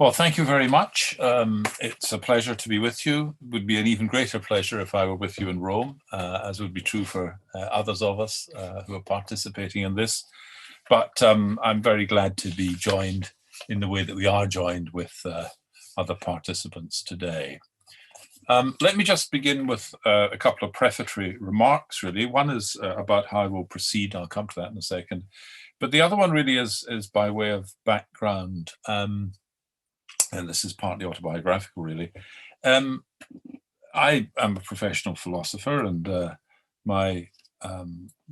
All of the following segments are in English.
Well, thank you very much. It's a pleasure to be with you. It would be an even greater pleasure if I were with you in Rome, as would be true for others of us who are participating in this. But I'm very glad to be joined in the way that we are joined with other participants today. Let me just begin with a couple of prefatory remarks, really. One is about how I will proceed. I'll come to that in a second. But the other one really is by way of background. And this is partly autobiographical, really. I am a professional philosopher, and my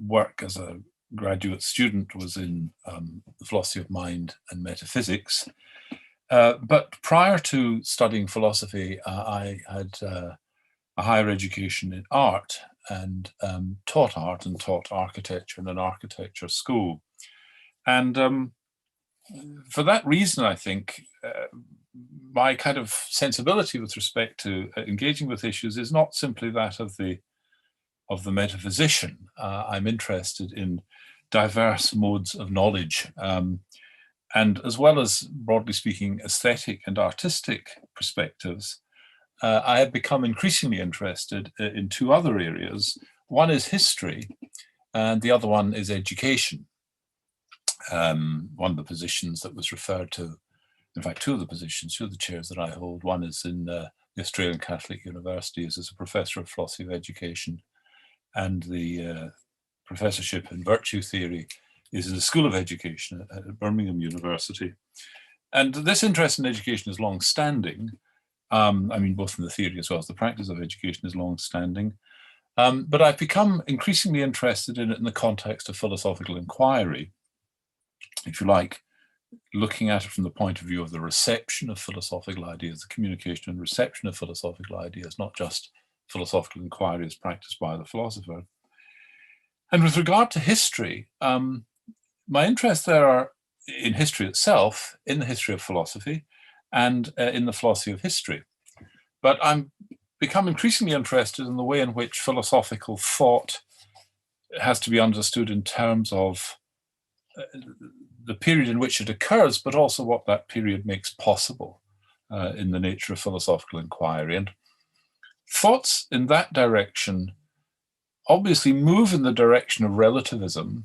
work as a graduate student was in the philosophy of mind and metaphysics. But prior to studying philosophy, I had a higher education in art and taught architecture in an architecture school. And for that reason, I think, my kind of sensibility with respect to engaging with issues is not simply that of the metaphysician. I'm interested in diverse modes of knowledge, and as well as, broadly speaking, aesthetic and artistic perspectives. I have become increasingly interested in two other areas. One is history, and the other one is education. One of the positions that was referred to, in fact, two of the chairs that I hold. One is in the Australian Catholic University as a professor of philosophy of education, and the professorship in virtue theory is in the School of Education at Birmingham University. And this interest in education is long-standing. I mean, both in the theory as well as the practice of education is long-standing. But I've become increasingly interested in it in the context of philosophical inquiry, if you like, looking at it from the point of view of the reception of philosophical ideas, the communication and reception of philosophical ideas, not just philosophical inquiry as practiced by the philosopher. And with regard to history, my interests there are in history itself, in the history of philosophy, and in the philosophy of history. But I'm become increasingly interested in the way in which philosophical thought has to be understood in terms of the period in which it occurs, but also what that period makes possible in the nature of philosophical inquiry. And thoughts in that direction obviously move in the direction of relativism.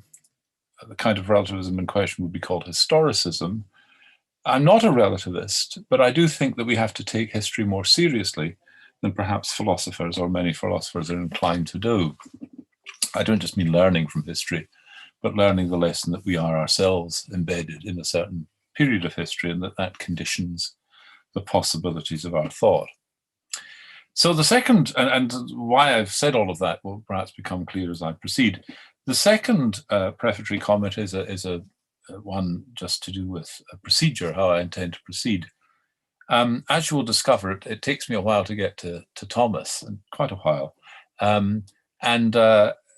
The kind of relativism in question would be called historicism. I'm not a relativist, but I do think that we have to take history more seriously than perhaps philosophers or many philosophers are inclined to do. I don't just mean learning from history, but learning the lesson that we are ourselves embedded in a certain period of history, and that conditions the possibilities of our thought. So the second, and why I've said all of that will perhaps become clear as I proceed. The second prefatory comment is a one just to do with a procedure, how I intend to proceed. As you will discover, it takes me a while to get to Thomas, and quite a while.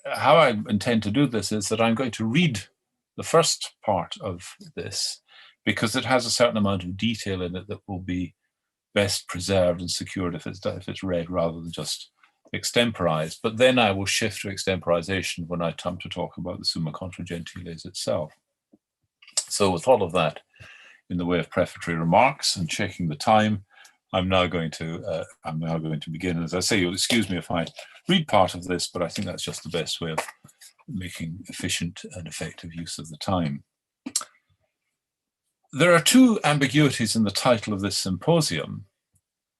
How I intend to do this is that I'm going to read the first part of this because it has a certain amount of detail in it that will be best preserved and secured if it's read rather than just extemporized. But then I will shift to extemporization when I come to talk about the Summa Contra Gentiles itself. So with all of that in the way of prefatory remarks and checking the time, I'm now going to begin. As I say, you'll excuse me if I read part of this, but I think that's just the best way of making efficient and effective use of the time. There are two ambiguities in the title of this symposium.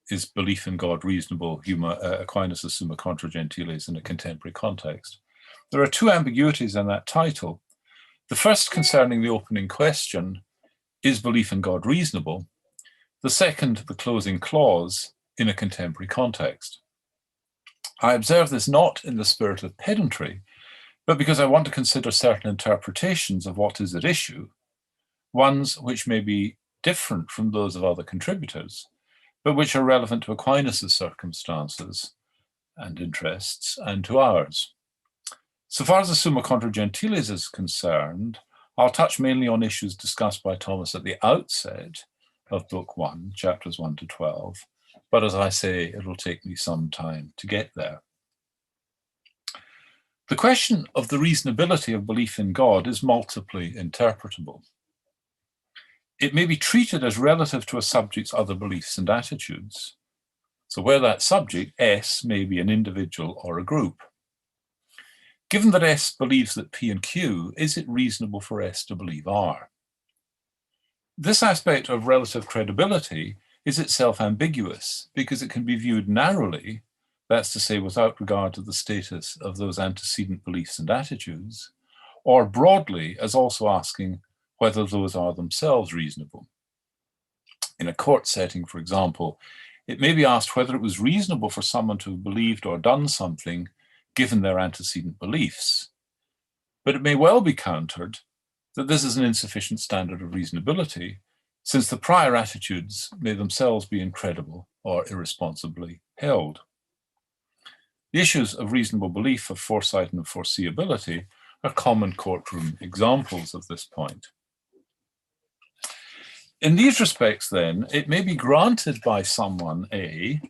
Is belief in God reasonable? Aquinas' Summa Contra Gentiles in a contemporary context. There are two ambiguities in that title. The first concerning the opening question, is belief in God reasonable? The second, the closing clause, in a contemporary context. I observe this not in the spirit of pedantry, but because I want to consider certain interpretations of what is at issue, ones which may be different from those of other contributors, but which are relevant to Aquinas' circumstances and interests and to ours. So far as the Summa Contra Gentiles is concerned, I'll touch mainly on issues discussed by Thomas at the outset of Book 1, chapters 1 to 12. But as I say, it will take me some time to get there. The question of the reasonability of belief in God is multiply interpretable. it may be treated as relative to a subject's other beliefs and attitudes. So where that subject, S, may be an individual or a group. Given that S believes that P and Q, is it reasonable for S to believe R? This aspect of relative credibility is itself ambiguous because it can be viewed narrowly, that's to say without regard to the status of those antecedent beliefs and attitudes, or broadly as also asking whether those are themselves reasonable. In a court setting, for example, it may be asked whether it was reasonable for someone to have believed or done something given their antecedent beliefs. But it may well be countered that this is an insufficient standard of reasonability, since the prior attitudes may themselves be incredible or irresponsibly held. The issues of reasonable belief, of foresight, and of foreseeability are common courtroom examples of this point. In these respects, then, it may be granted by someone A,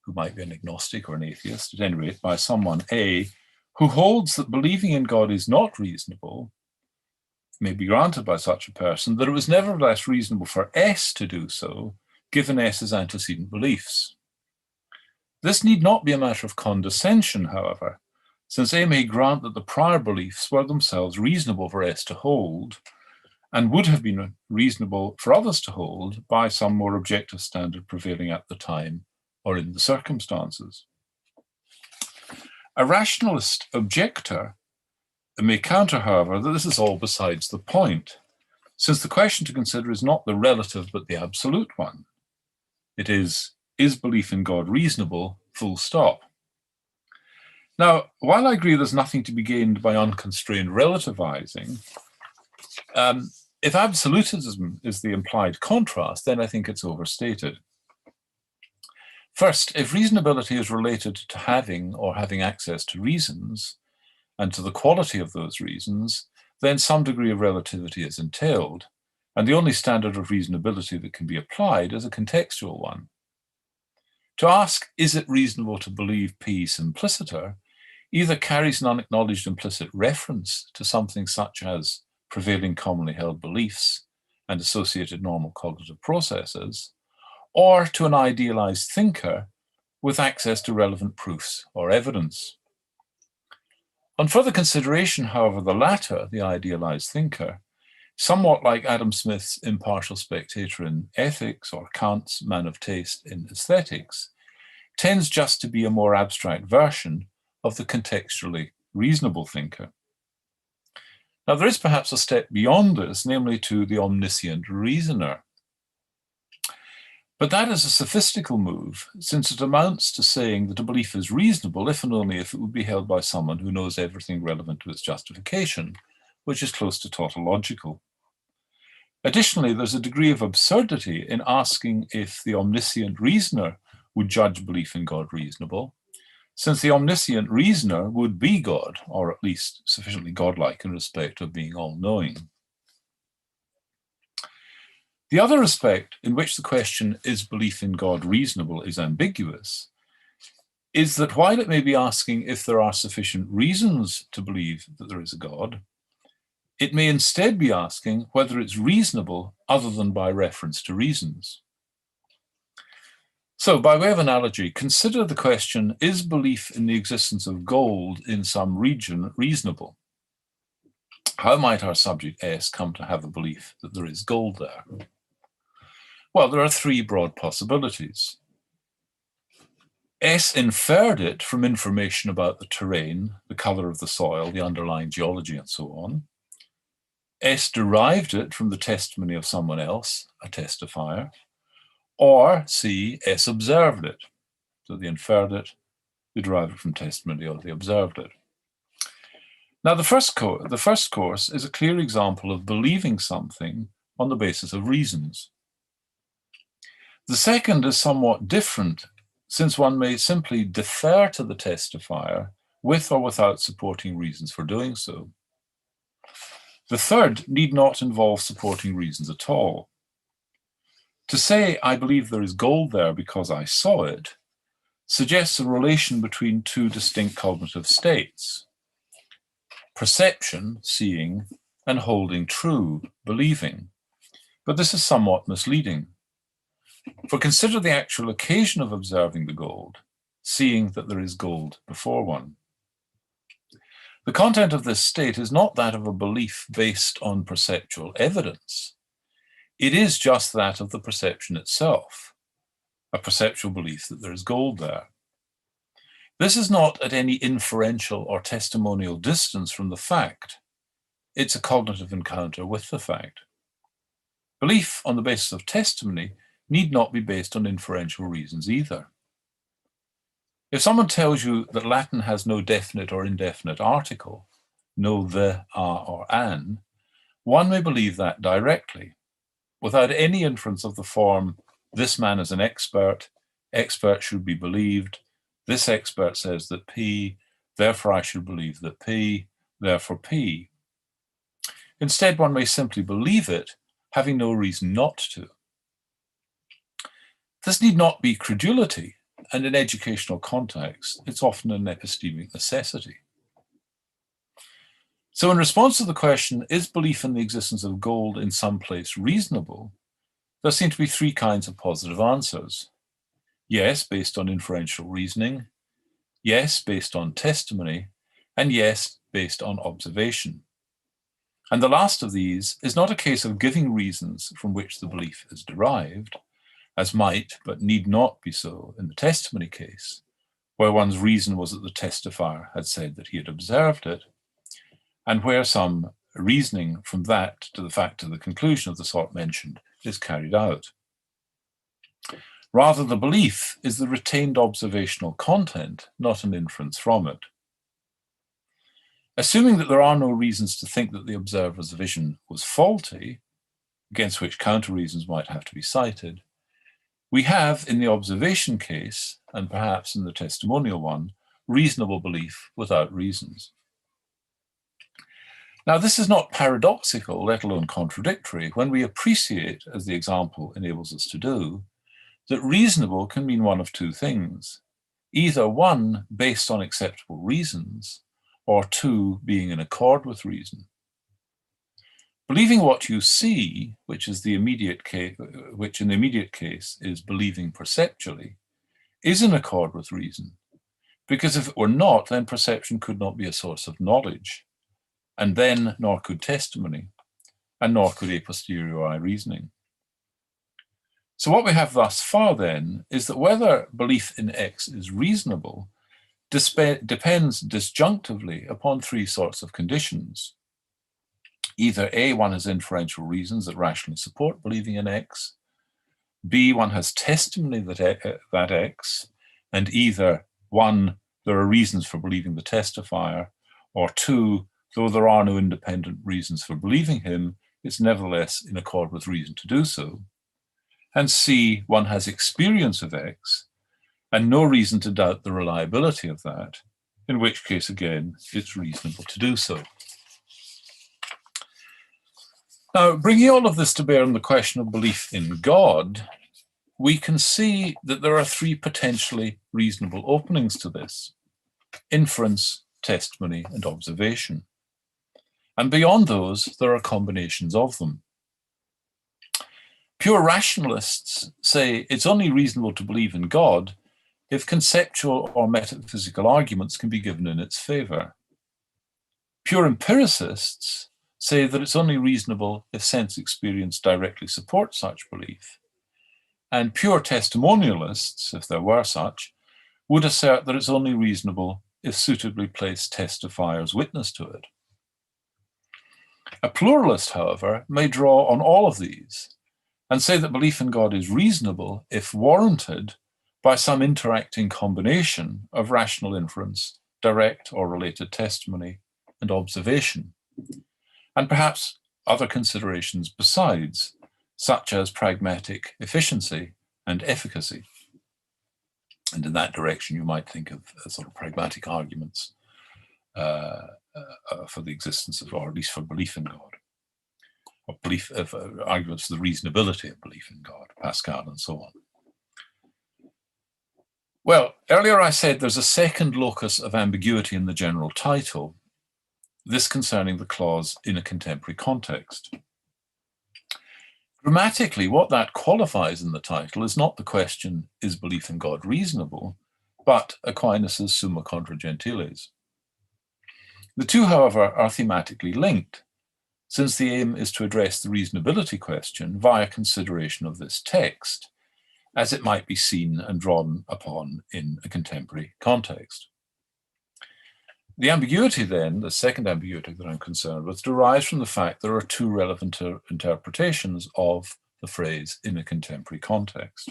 who might be an agnostic or an atheist, at any rate, by someone A, who holds that believing in God is not reasonable, may be granted by such a person that it was nevertheless reasonable for S to do so, given S's antecedent beliefs. This need not be a matter of condescension, however, since A may grant that the prior beliefs were themselves reasonable for S to hold, and would have been reasonable for others to hold by some more objective standard prevailing at the time or in the circumstances. A rationalist objector may counter, however, that this is all besides the point, since the question to consider is not the relative but the absolute one. It is belief in God reasonable, full stop? Now, while I agree there's nothing to be gained by unconstrained relativizing, if absolutism is the implied contrast, then I think it's overstated. First, if reasonability is related to having or having access to reasons, and to the quality of those reasons, then some degree of relativity is entailed, and the only standard of reasonability that can be applied is a contextual one. To ask, is it reasonable to believe P simpliciter, either carries an unacknowledged implicit reference to something such as prevailing commonly held beliefs and associated normal cognitive processes, or to an idealized thinker with access to relevant proofs or evidence. On further consideration, however, the latter, the idealized thinker, somewhat like Adam Smith's impartial spectator in ethics or Kant's man of taste in aesthetics, tends just to be a more abstract version of the contextually reasonable thinker. Now, there is perhaps a step beyond this, namely to the omniscient reasoner. But that is a sophistical move, since it amounts to saying that a belief is reasonable if and only if it would be held by someone who knows everything relevant to its justification, which is close to tautological. Additionally, there's a degree of absurdity in asking if the omniscient reasoner would judge belief in God reasonable, since the omniscient reasoner would be God, or at least sufficiently godlike in respect of being all-knowing. The other respect in which the question, is belief in God reasonable, is ambiguous, is that while it may be asking if there are sufficient reasons to believe that there is a God, it may instead be asking whether it's reasonable other than by reference to reasons. So, by way of analogy, consider the question, is belief in the existence of gold in some region reasonable? How might our subject S come to have a belief that there is gold there? Well, there are three broad possibilities. S inferred it from information about the terrain, the color of the soil, the underlying geology, and so on. S derived it from the testimony of someone else, a testifier. Or C, S observed it. So they inferred it, they derived it from testimony, or they observed it. Now, the first course is a clear example of believing something on the basis of reasons. The second is somewhat different, since one may simply defer to the testifier with or without supporting reasons for doing so. The third need not involve supporting reasons at all. To say, I believe there is gold there because I saw it, suggests a relation between two distinct cognitive states: perception, seeing, and holding true, believing. But this is somewhat misleading. For consider the actual occasion of observing the gold, seeing that there is gold before one. The content of this state is not that of a belief based on perceptual evidence. It is just that of the perception itself, a perceptual belief that there is gold there. This is not at any inferential or testimonial distance from the fact. It's a cognitive encounter with the fact. Belief on the basis of testimony need not be based on inferential reasons either. If someone tells you that Latin has no definite or indefinite article, no the, a, or an, one may believe that directly, without any inference of the form, this man is an expert, expert should be believed, this expert says that P, therefore I should believe that P, therefore P. Instead, one may simply believe it, having no reason not to. This need not be credulity, and in educational context, it's often an epistemic necessity. So in response to the question, is belief in the existence of gold in some place reasonable? There seem to be three kinds of positive answers. Yes, based on inferential reasoning. Yes, based on testimony. And yes, based on observation. And the last of these is not a case of giving reasons from which the belief is derived, as might, but need not be so in the testimony case, where one's reason was that the testifier had said that he had observed it, and where some reasoning from that to the fact of the conclusion of the sort mentioned is carried out. Rather, the belief is the retained observational content, not an inference from it. Assuming that there are no reasons to think that the observer's vision was faulty, against which counter reasons might have to be cited, we have in the observation case, and perhaps in the testimonial one, reasonable belief without reasons. Now, this is not paradoxical, let alone contradictory, when we appreciate, as the example enables us to do, that reasonable can mean one of two things, either one, based on acceptable reasons, or two, being in accord with reason. Believing what you see, which in the immediate case is believing perceptually, is in accord with reason, because if it were not, then perception could not be a source of knowledge, and then nor could testimony, and nor could a posteriori reasoning. So what we have thus far then is that whether belief in X is reasonable depends disjunctively upon three sorts of conditions. Either A, one has inferential reasons that rationally support believing in X, B, one has testimony that X, and either one, there are reasons for believing the testifier, or two, though there are no independent reasons for believing him, it's nevertheless in accord with reason to do so. And C, one has experience of X, and no reason to doubt the reliability of that, in which case, again, it's reasonable to do so. Now, bringing all of this to bear on the question of belief in God, we can see that there are three potentially reasonable openings to this: inference, testimony, and observation. And beyond those, there are combinations of them. Pure rationalists say it's only reasonable to believe in God if conceptual or metaphysical arguments can be given in its favor. Pure empiricists say that it's only reasonable if sense experience directly supports such belief. And pure testimonialists, if there were such, would assert that it's only reasonable if suitably placed testifiers witness to it. A pluralist, however, may draw on all of these and say that belief in God is reasonable if warranted by some interacting combination of rational inference, direct or related testimony, and observation, and perhaps other considerations besides, such as pragmatic efficiency and efficacy. And in that direction, you might think of sort of pragmatic arguments for the existence of, or at least for belief in God, or belief of arguments for the reasonability of belief in God, Pascal and so on. Well, earlier I said there's a second locus of ambiguity in the general title, this concerning the clause in a contemporary context. Grammatically, what that qualifies in the title is not the question, is belief in God reasonable, but Aquinas' Summa Contra Gentiles. The two, however, are thematically linked, since the aim is to address the reasonability question via consideration of this text, as it might be seen and drawn upon in a contemporary context. The ambiguity then, the second ambiguity that I'm concerned with, derives from the fact there are two relevant interpretations of the phrase in a contemporary context.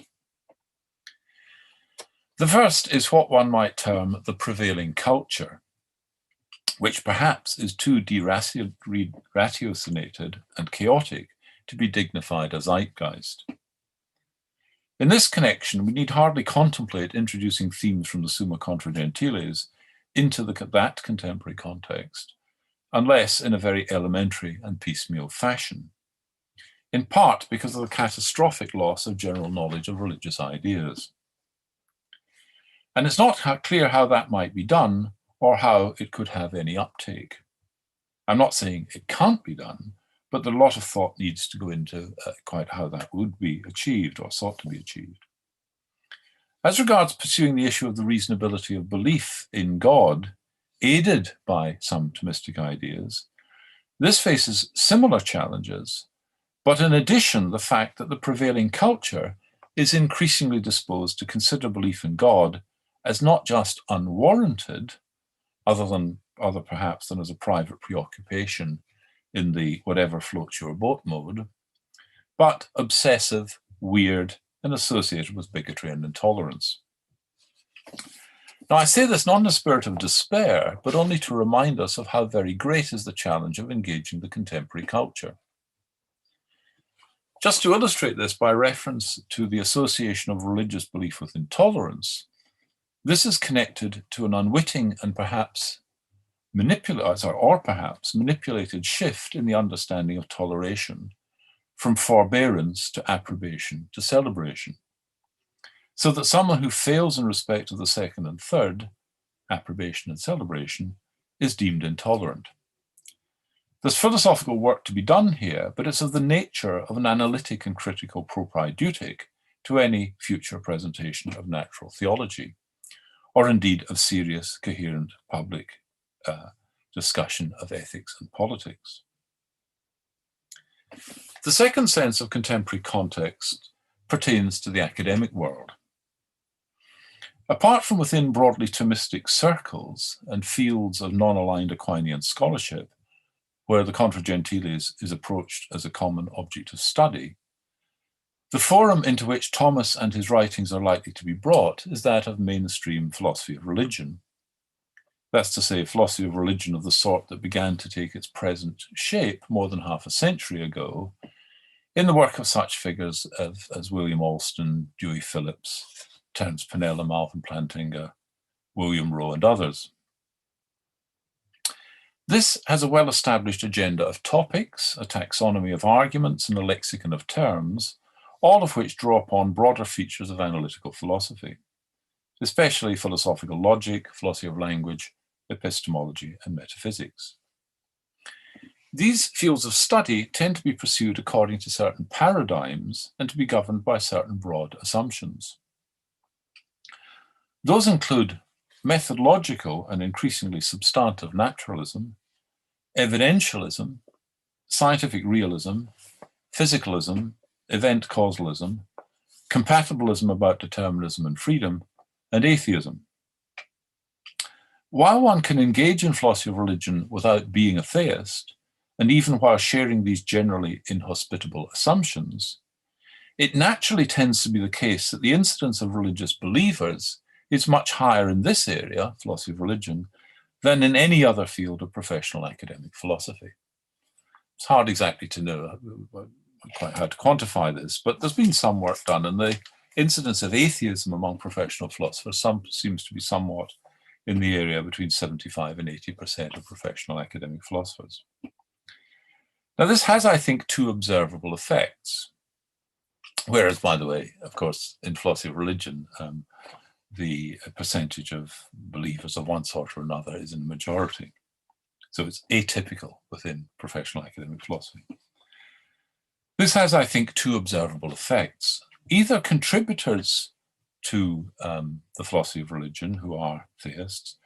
The first is what one might term the prevailing culture, which perhaps is too deraciocinated and chaotic to be dignified as zeitgeist. In this connection, we need hardly contemplate introducing themes from the Summa Contra Gentiles into that contemporary context, unless in a very elementary and piecemeal fashion, in part because of the catastrophic loss of general knowledge of religious ideas. And it's not clear how that might be done or how it could have any uptake. I'm not saying it can't be done, but a lot of thought needs to go into quite how that would be achieved or sought to be achieved. As regards pursuing the issue of the reasonability of belief in God, aided by some Thomistic ideas, this faces similar challenges, but in addition, the fact that the prevailing culture is increasingly disposed to consider belief in God as not just unwarranted, other perhaps than as a private preoccupation in the whatever floats your boat mode, but obsessive, weird, and associated with bigotry and intolerance. Now, I say this not in a spirit of despair, but only to remind us of how very great is the challenge of engaging the contemporary culture. Just to illustrate this by reference to the association of religious belief with intolerance, this is connected to an unwitting and perhaps manipulated shift in the understanding of toleration from forbearance to approbation to celebration, so that someone who fails in respect of the second and third, approbation and celebration, is deemed intolerant. There's philosophical work to be done here, but it's of the nature of an analytic and critical propaedeutic to any future presentation of natural theology, or indeed of serious, coherent public discussion of ethics and politics. The second sense of contemporary context pertains to the academic world. Apart from within broadly Thomistic circles and fields of non-aligned Aquinas scholarship, where the Contra Gentiles is approached as a common object of study, the forum into which Thomas and his writings are likely to be brought is that of mainstream philosophy of religion. That's to say, philosophy of religion of the sort that began to take its present shape more than half a century ago in the work of such figures as William Alston, Dewey Phillips, Terence Pennell, Malcolm Plantinga, William Rowe, and others. This has a well-established agenda of topics, a taxonomy of arguments, and a lexicon of terms, all of which draw upon broader features of analytical philosophy, especially philosophical logic, philosophy of language, epistemology, and metaphysics. These fields of study tend to be pursued according to certain paradigms and to be governed by certain broad assumptions. Those include methodological and increasingly substantive naturalism, evidentialism, scientific realism, physicalism, event causalism, compatibilism about determinism and freedom, and atheism. While one can engage in philosophy of religion without being a theist, and even while sharing these generally inhospitable assumptions, it naturally tends to be the case that the incidence of religious believers is much higher in this area, philosophy of religion, than in any other field of professional academic philosophy. It's hard exactly to know quite how to quantify this, but there's been some work done, and the incidence of atheism among professional philosophers seems to be somewhat in the area between 75 and 80% of professional academic philosophers. Now, this has, I think, two observable effects. Whereas, by the way, of course, in philosophy of religion, the percentage of believers of one sort or another is in the majority. So it's atypical within professional academic philosophy. This has, I think, two observable effects. Either contributors to the philosophy of religion, who are theists,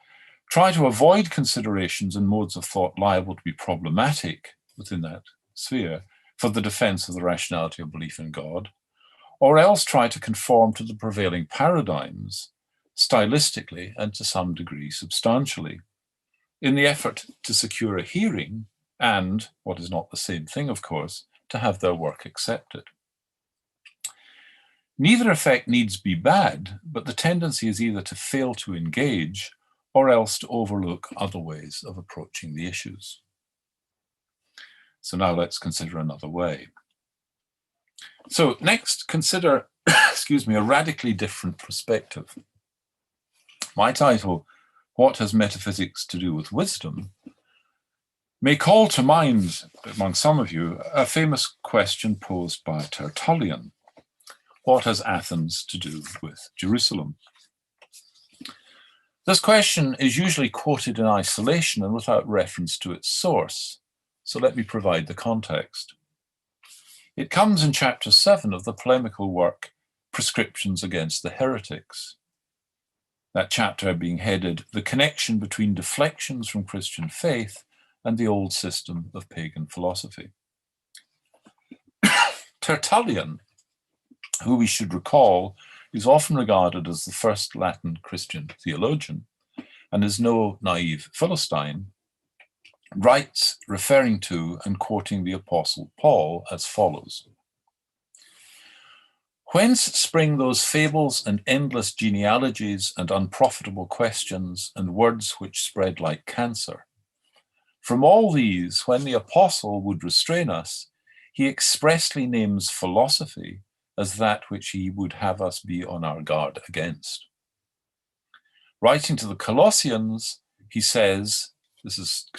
try to avoid considerations and modes of thought liable to be problematic within that sphere for the defense of the rationality of belief in God, or else try to conform to the prevailing paradigms stylistically and to some degree substantially, in the effort to secure a hearing and, what is not the same thing, of course, to have their work accepted. Neither effect needs be bad, but the tendency is either to fail to engage or else to overlook other ways of approaching the issues. So now let's consider another way. So next, consider, a radically different perspective. My title, What Has Metaphysics to Do with Wisdom?, may call to mind, among some of you, a famous question posed by Tertullian. What has Athens to do with Jerusalem? This question is usually quoted in isolation and without reference to its source, so let me provide the context. It comes in chapter 7 of the polemical work, Prescriptions Against the Heretics. That chapter being headed, The Connection Between Deflections from Christian Faith and the Old System of Pagan Philosophy. Tertullian, who we should recall is often regarded as the first Latin Christian theologian and is no naive Philistine, writes, referring to and quoting the Apostle Paul as follows: "Whence spring those fables and endless genealogies and unprofitable questions and words which spread like cancer? From all these, when the apostle would restrain us, he expressly names philosophy as that which he would have us be on our guard against. Writing to the Colossians, he says," this is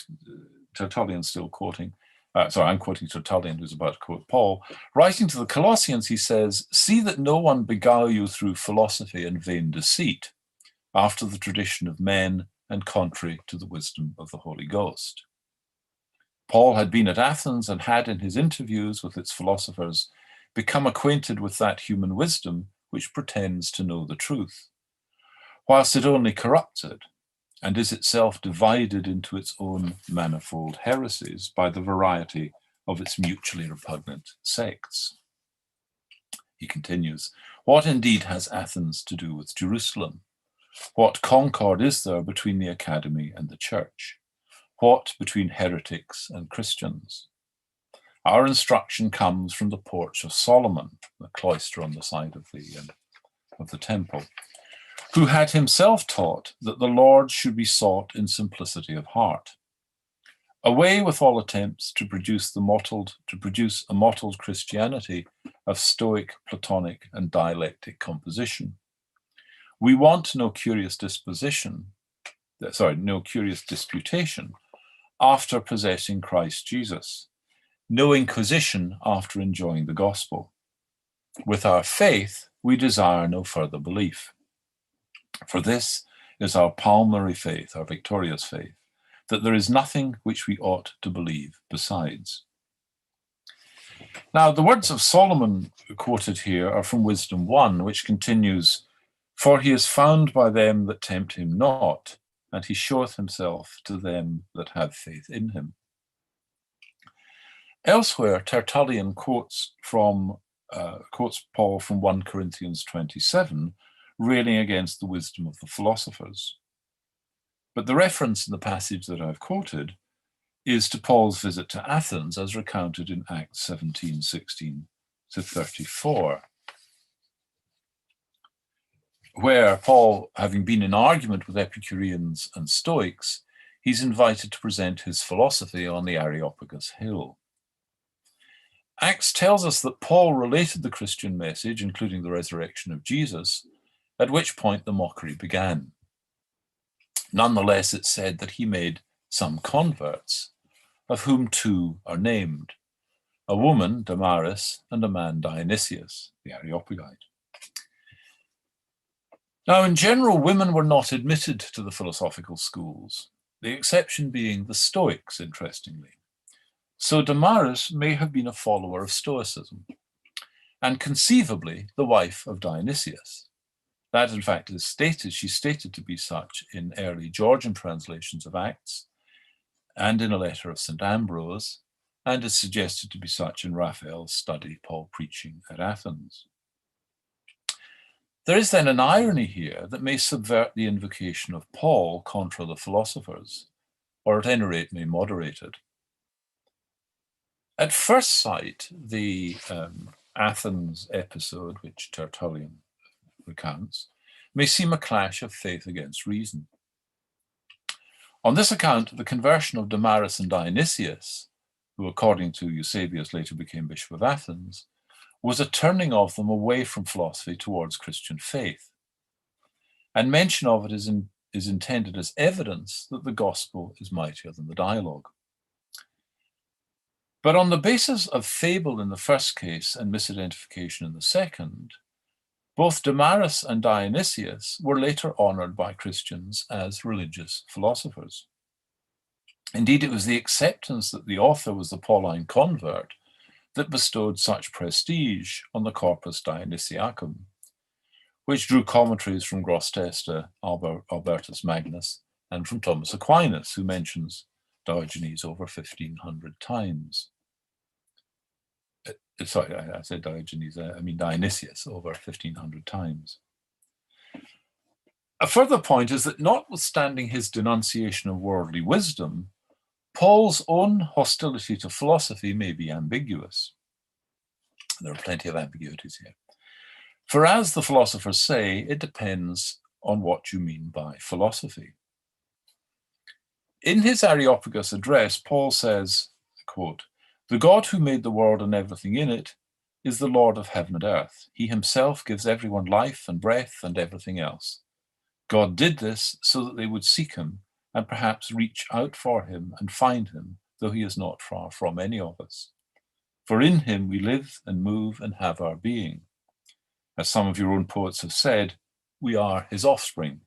Tertullian still quoting, I'm quoting Tertullian, who's about to quote Paul. Writing to the Colossians, he says, "See that no one beguile you through philosophy and vain deceit, after the tradition of men and contrary to the wisdom of the Holy Ghost." Paul had been at Athens and had, in his interviews with its philosophers, become acquainted with that human wisdom which pretends to know the truth, whilst it only corrupts it, and is itself divided into its own manifold heresies by the variety of its mutually repugnant sects. He continues, "What indeed has Athens to do with Jerusalem? What concord is there between the academy and the church? What between heretics and Christians? Our instruction comes from the porch of Solomon," the cloister on the side of the temple, "who had himself taught that the Lord should be sought in simplicity of heart. Away with all attempts to produce a mottled Christianity of Stoic, Platonic, and dialectic composition. We want no curious disputation after possessing Christ Jesus, no inquisition after enjoying the gospel. With our faith, we desire no further belief. For this is our palmary faith, our victorious faith, that there is nothing which we ought to believe besides." Now, the words of Solomon quoted here are from Wisdom 1, which continues, "For he is found by them that tempt him not, and he showeth himself to them that have faith in him." Elsewhere, Tertullian quotes Paul from 1 Corinthians 27, railing against the wisdom of the philosophers. But the reference in the passage that I've quoted is to Paul's visit to Athens, as recounted in Acts 17, 16 to 34, where Paul, having been in argument with Epicureans and Stoics, he's invited to present his philosophy on the Areopagus hill. Acts tells us that Paul related the Christian message, including the resurrection of Jesus, at which point the mockery began. Nonetheless, it's said that he made some converts, of whom two are named, a woman, Damaris, and a man, Dionysius, the Areopagite. Now, in general, women were not admitted to the philosophical schools, the exception being the Stoics, interestingly. So Damaris may have been a follower of Stoicism, and conceivably the wife of Dionysius. That, in fact, is stated, she's stated to be such in early Georgian translations of Acts and in a letter of St. Ambrose, and is suggested to be such in Raphael's study, Paul Preaching at Athens. There is then an irony here that may subvert the invocation of Paul contra the philosophers, or at any rate may moderate it. At first sight, the Athens episode, which Tertullian recounts, may seem a clash of faith against reason. On this account, the conversion of Damaris and Dionysius, who according to Eusebius later became Bishop of Athens, was a turning of them away from philosophy towards Christian faith. And mention of it is intended as evidence that the gospel is mightier than the dialogue. But on the basis of fable in the first case and misidentification in the second, both Damaris and Dionysius were later honored by Christians as religious philosophers. Indeed, it was the acceptance that the author was the Pauline convert that bestowed such prestige on the Corpus Dionysiacum, which drew commentaries from Grosseteste, Albertus Magnus, and from Thomas Aquinas, who mentions Diogenes over 1,500 times. Sorry, I said Diogenes, I mean Dionysius over 1,500 times. A further point is that notwithstanding his denunciation of worldly wisdom, Paul's own hostility to philosophy may be ambiguous. There are plenty of ambiguities here. For as the philosophers say, it depends on what you mean by philosophy. In his Areopagus address, Paul says, quote, "The God who made the world and everything in it is the Lord of heaven and earth. He himself gives everyone life and breath and everything else. God did this so that they would seek him and perhaps reach out for him and find him, though he is not far from any of us. For in him we live and move and have our being. As some of your own poets have said, we are his offspring."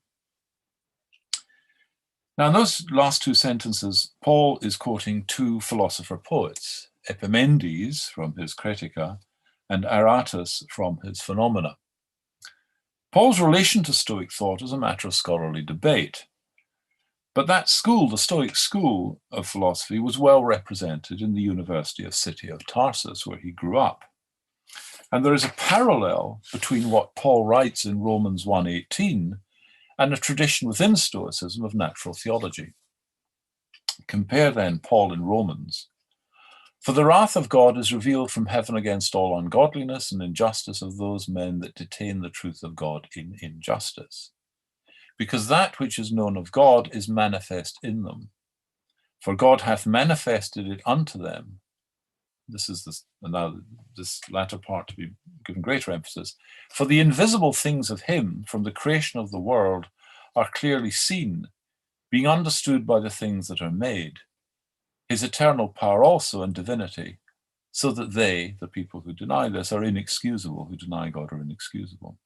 Now, in those last two sentences, Paul is quoting two philosopher poets, Epimendes from his Critica and Aratus from his Phenomena. Paul's relation to Stoic thought is a matter of scholarly debate. But that school, the Stoic school of philosophy, was well represented in the University of City of Tarsus, where he grew up. And there is a parallel between what Paul writes in Romans 1:18 and a tradition within Stoicism of natural theology. Compare then Paul in Romans. "For the wrath of God is revealed from heaven against all ungodliness and injustice of those men that detain the truth of God in injustice. Because that which is known of God is manifest in them. For God hath manifested it unto them." This is now this latter part to be given greater emphasis. "For the invisible things of him from the creation of the world are clearly seen, being understood by the things that are made, his eternal power also and divinity, so that they," the people who deny this, "are inexcusable, who deny God are inexcusable."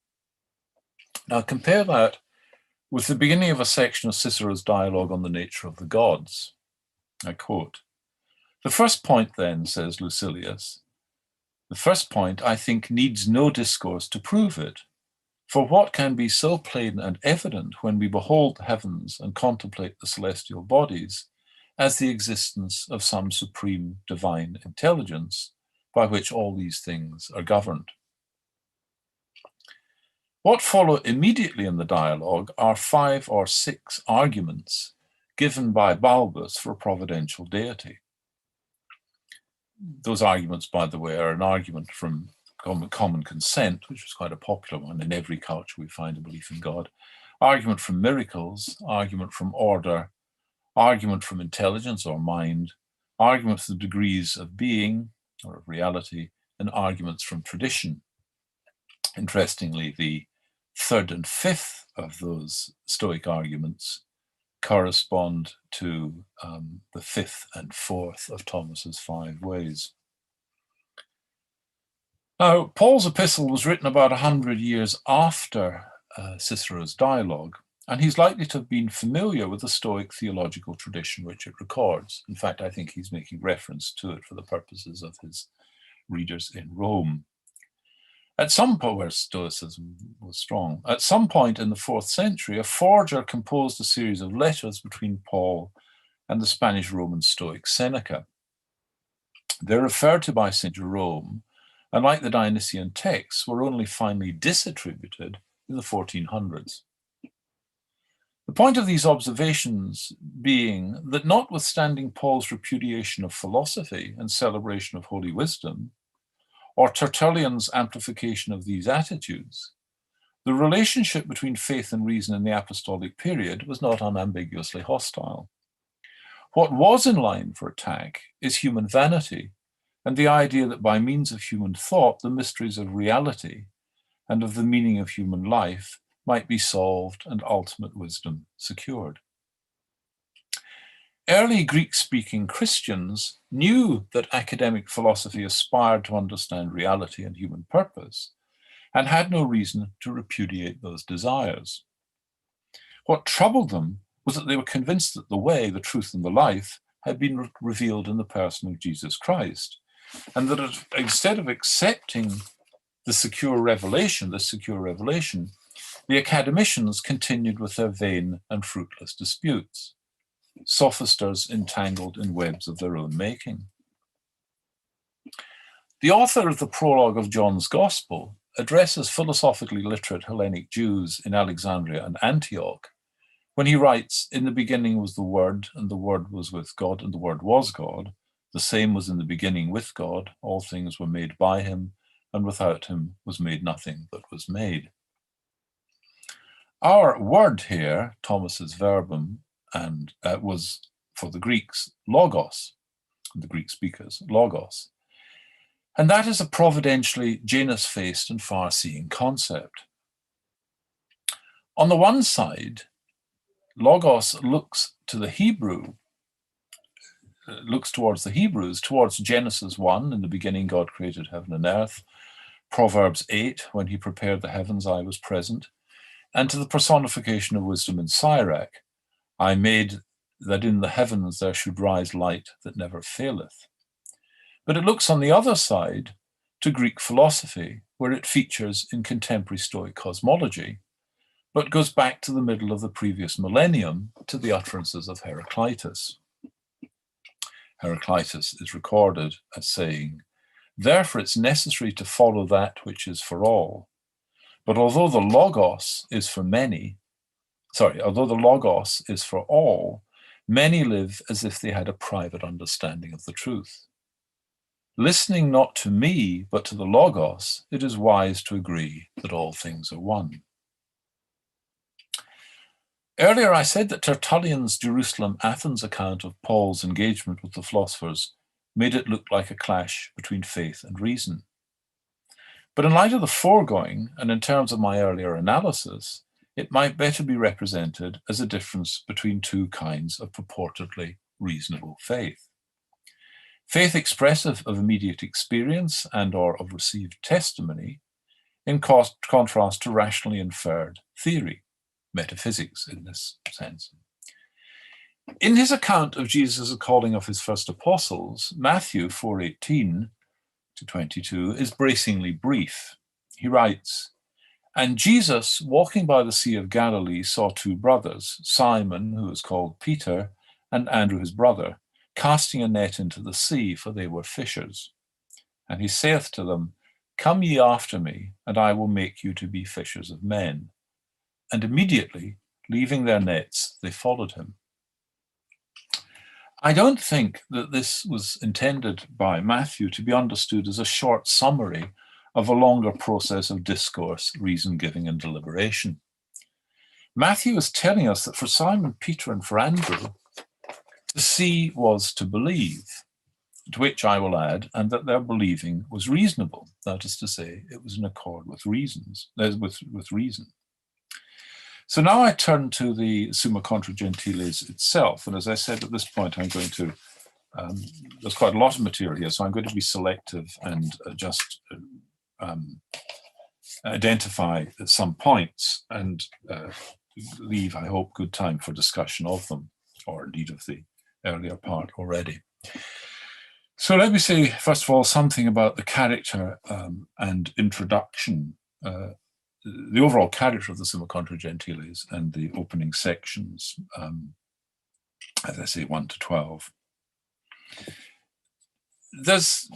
Now compare that with the beginning of a section of Cicero's dialogue on the nature of the gods. I quote, "The first point then," says Lucilius, "the first point, I think, needs no discourse to prove it. For what can be so plain and evident when we behold the heavens and contemplate the celestial bodies as the existence of some supreme divine intelligence by which all these things are governed?" What follow immediately in the dialogue are 5 or 6 arguments given by Balbus for a providential deity. Those arguments, by the way, are an argument from common consent, which was quite a popular one. In every culture we find a belief in God. Argument from miracles, argument from order, argument from intelligence or mind, argument from the degrees of being or of reality, and arguments from tradition. Interestingly, the 3rd and 5th of those Stoic arguments correspond to the 5th and 4th of Thomas's 5 ways. Now, Paul's epistle was written about 100 years after Cicero's dialogue, and he's likely to have been familiar with the Stoic theological tradition which it records. In fact, I think he's making reference to it for the purposes of his readers in Rome. At some point, where Stoicism was strong, at some point in the 4th century, a forger composed a series of letters between Paul and the Spanish Roman Stoic Seneca. They're referred to by St. Jerome, and like the Dionysian texts, were only finally disattributed in the 1400s. The point of these observations being that notwithstanding Paul's repudiation of philosophy and celebration of holy wisdom, or Tertullian's amplification of these attitudes, the relationship between faith and reason in the apostolic period was not unambiguously hostile. What was in line for attack is human vanity and the idea that by means of human thought, the mysteries of reality and of the meaning of human life might be solved and ultimate wisdom secured. Early Greek-speaking Christians knew that academic philosophy aspired to understand reality and human purpose, and had no reason to repudiate those desires. What troubled them was that they were convinced that the way, the truth, and the life had been revealed in the person of Jesus Christ, and that instead of accepting the secure revelation, the academicians continued with their vain and fruitless disputes, sophisters entangled in webs of their own making. The author of the prologue of John's Gospel addresses philosophically literate Hellenic Jews in Alexandria and Antioch when he writes, "In the beginning was the Word, and the Word was with God, and the Word was God. The same was in the beginning with God. All things were made by him, and without him was made nothing that was made." Our word here, Thomas's verbum, and was for the Greeks logos, the Greek speakers, logos. And that is a providentially Janus-faced and far-seeing concept. On the one side, logos looks to the Hebrew, looks towards the Hebrews, towards Genesis 1, in the beginning God created heaven and earth, Proverbs 8, when he prepared the heavens, I was present, and to the personification of wisdom in Sirach, I made that in the heavens there should rise light that never faileth. But it looks on the other side to Greek philosophy, where it features in contemporary Stoic cosmology, but goes back to the middle of the previous millennium to the utterances of Heraclitus. Heraclitus is recorded as saying, "Therefore it's necessary to follow that which is for all. But although the logos is for all, many live as if they had a private understanding of the truth. Listening not to me, but to the logos, it is wise to agree that all things are one." Earlier, I said that Tertullian's Jerusalem-Athens account of Paul's engagement with the philosophers made it look like a clash between faith and reason. But in light of the foregoing, and in terms of my earlier analysis, it might better be represented as a difference between two kinds of purportedly reasonable faith. Faith expressive of immediate experience and or of received testimony, in contrast to rationally inferred theory, metaphysics in this sense. In his account of Jesus' calling of his first apostles, Matthew 4:18-22 is bracingly brief. He writes, "And Jesus, walking by the Sea of Galilee, saw two brothers, Simon, who is called Peter, and Andrew his brother, casting a net into the sea, for they were fishers. And he saith to them, Come ye after me, and I will make you to be fishers of men. And immediately, leaving their nets, they followed him." I don't think that this was intended by Matthew to be understood as a short summary of a longer process of discourse, reason-giving, and deliberation. Matthew is telling us that for Simon, Peter, and for Andrew, to see was to believe, to which I will add, and that their believing was reasonable. That is to say, it was in accord with reason. So now I turn to the Summa Contra Gentiles itself. And as I said, at this point, I'm going to, there's quite a lot of material here, so I'm going to be selective and just identify some points and leave, I hope, good time for discussion of them, or indeed of the earlier part already. So let me say, first of all, something about the character and introduction, the overall character of the Summa Contra Gentiles and the opening sections, as I say, 1 to 12. There's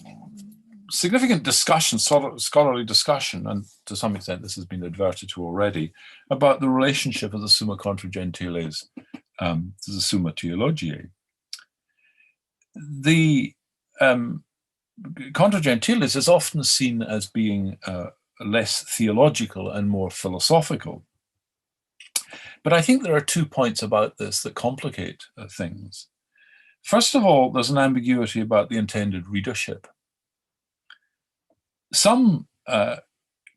significant discussion, scholarly discussion, and to some extent this has been adverted to already, about the relationship of the Summa Contra Gentiles to the Summa Theologiae. The Contra Gentiles is often seen as being less theological and more philosophical. But I think there are 2 points about this that complicate things. First of all, there's an ambiguity about the intended readership. Some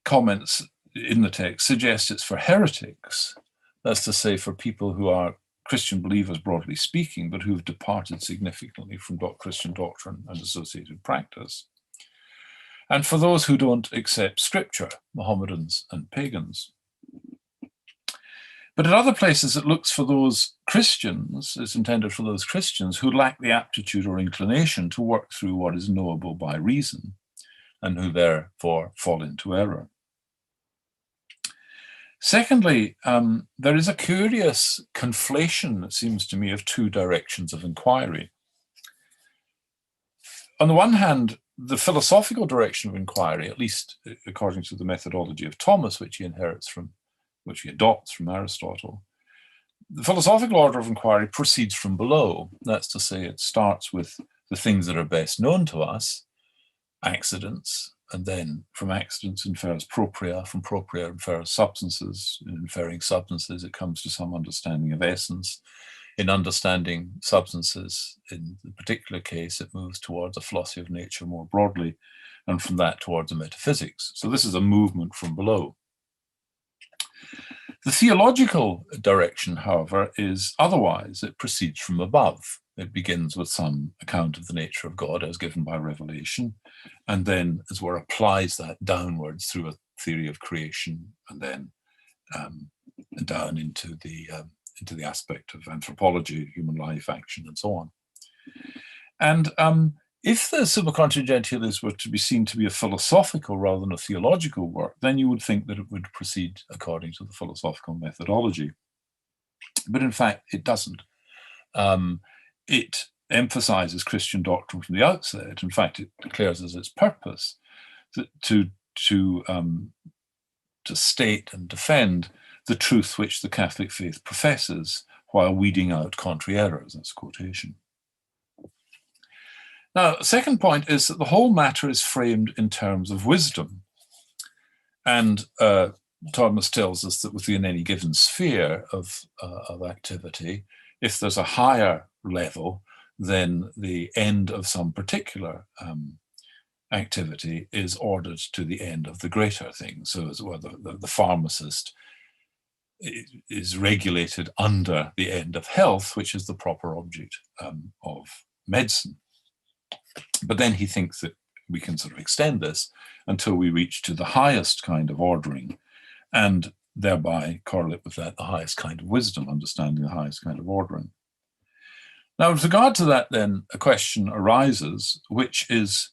comments in the text suggest it's for heretics, that's to say for people who are Christian believers broadly speaking, but who've departed significantly from Christian doctrine and associated practice, and for those who don't accept scripture, Mohammedans and pagans. But at other places it looks for those Christians, it's intended for those Christians who lack the aptitude or inclination to work through what is knowable by reason, and who therefore fall into error. Secondly, there is a curious conflation, it seems to me, of 2 directions of inquiry. On the one hand, the philosophical direction of inquiry, at least according to the methodology of Thomas, which he adopts from Aristotle, the philosophical order of inquiry proceeds from below. That's to say, it starts with the things that are best known to us, accidents, and then from accidents infers propria, from propria infers substances, in inferring substances it comes to some understanding of essence. In understanding substances, in the particular case, it moves towards a philosophy of nature more broadly, and from that towards a metaphysics. So this is a movement from below. The theological direction, however, is otherwise. It proceeds from above. It begins with some account of the nature of God as given by revelation, and then, as it were, applies that downwards through a theory of creation, and then down into the aspect of anthropology, human life, action, and so on. And if the Summa Contra Gentiles were to be seen to be a philosophical rather than a theological work, then you would think that it would proceed according to the philosophical methodology. But in fact, it doesn't. It emphasizes Christian doctrine from the outset. In fact, it declares as its purpose to state and defend the truth which the Catholic faith professes while weeding out contrary errors. That's quotation. Now, the second point is that the whole matter is framed in terms of wisdom. And Thomas tells us that within any given sphere of activity, if there's a higher level, then the end of some particular activity is ordered to the end of the greater thing. So as well, the pharmacist is regulated under the end of health, which is the proper object of medicine. But then he thinks that we can sort of extend this until we reach to the highest kind of ordering, and thereby correlate with that the highest kind of wisdom, understanding the highest kind of ordering. Now, with regard to that, then, a question arises, which is,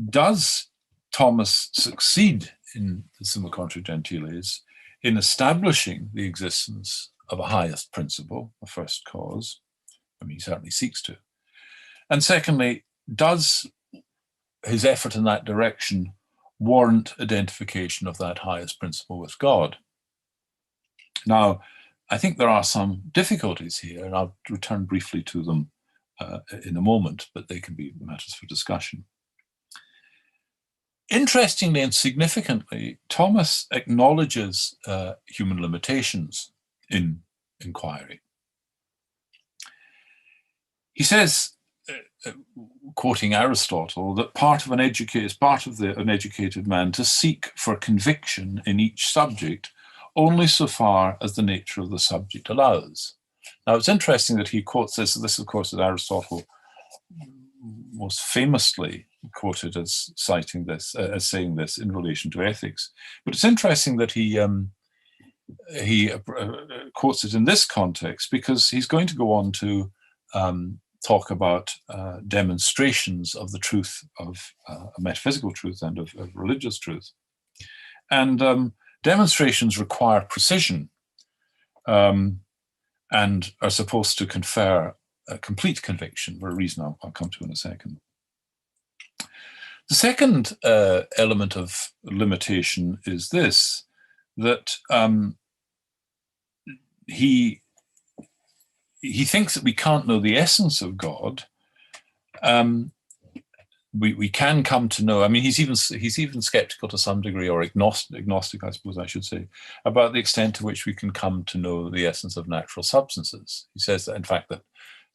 does Thomas succeed in the Summa Contra Gentiles in establishing the existence of a highest principle, a first cause? I mean, he certainly seeks to. And secondly, does his effort in that direction warrant identification of that highest principle with God? Now, I think there are some difficulties here, and I'll return briefly to them in a moment, but they can be matters for discussion. Interestingly and significantly, Thomas acknowledges human limitations in inquiry. He says, quoting Aristotle, that part of an educated man to seek for conviction in each subject only so far as the nature of the subject allows. Now, it's interesting that he quotes this. This, of course, is Aristotle most famously quoted as citing this, as saying this in relation to ethics. But it's interesting that he he quotes it in this context because he's going to go on to talk about demonstrations of the truth of metaphysical truth and of religious truth. And demonstrations require precision and are supposed to confer a complete conviction for a reason I'll come to in a second. The second element of limitation is this, that he thinks that we can't know the essence of God. We can come to know. I mean, he's even skeptical to some degree, or agnostic, I suppose I should say, about the extent to which we can come to know the essence of natural substances. He says that, in fact, that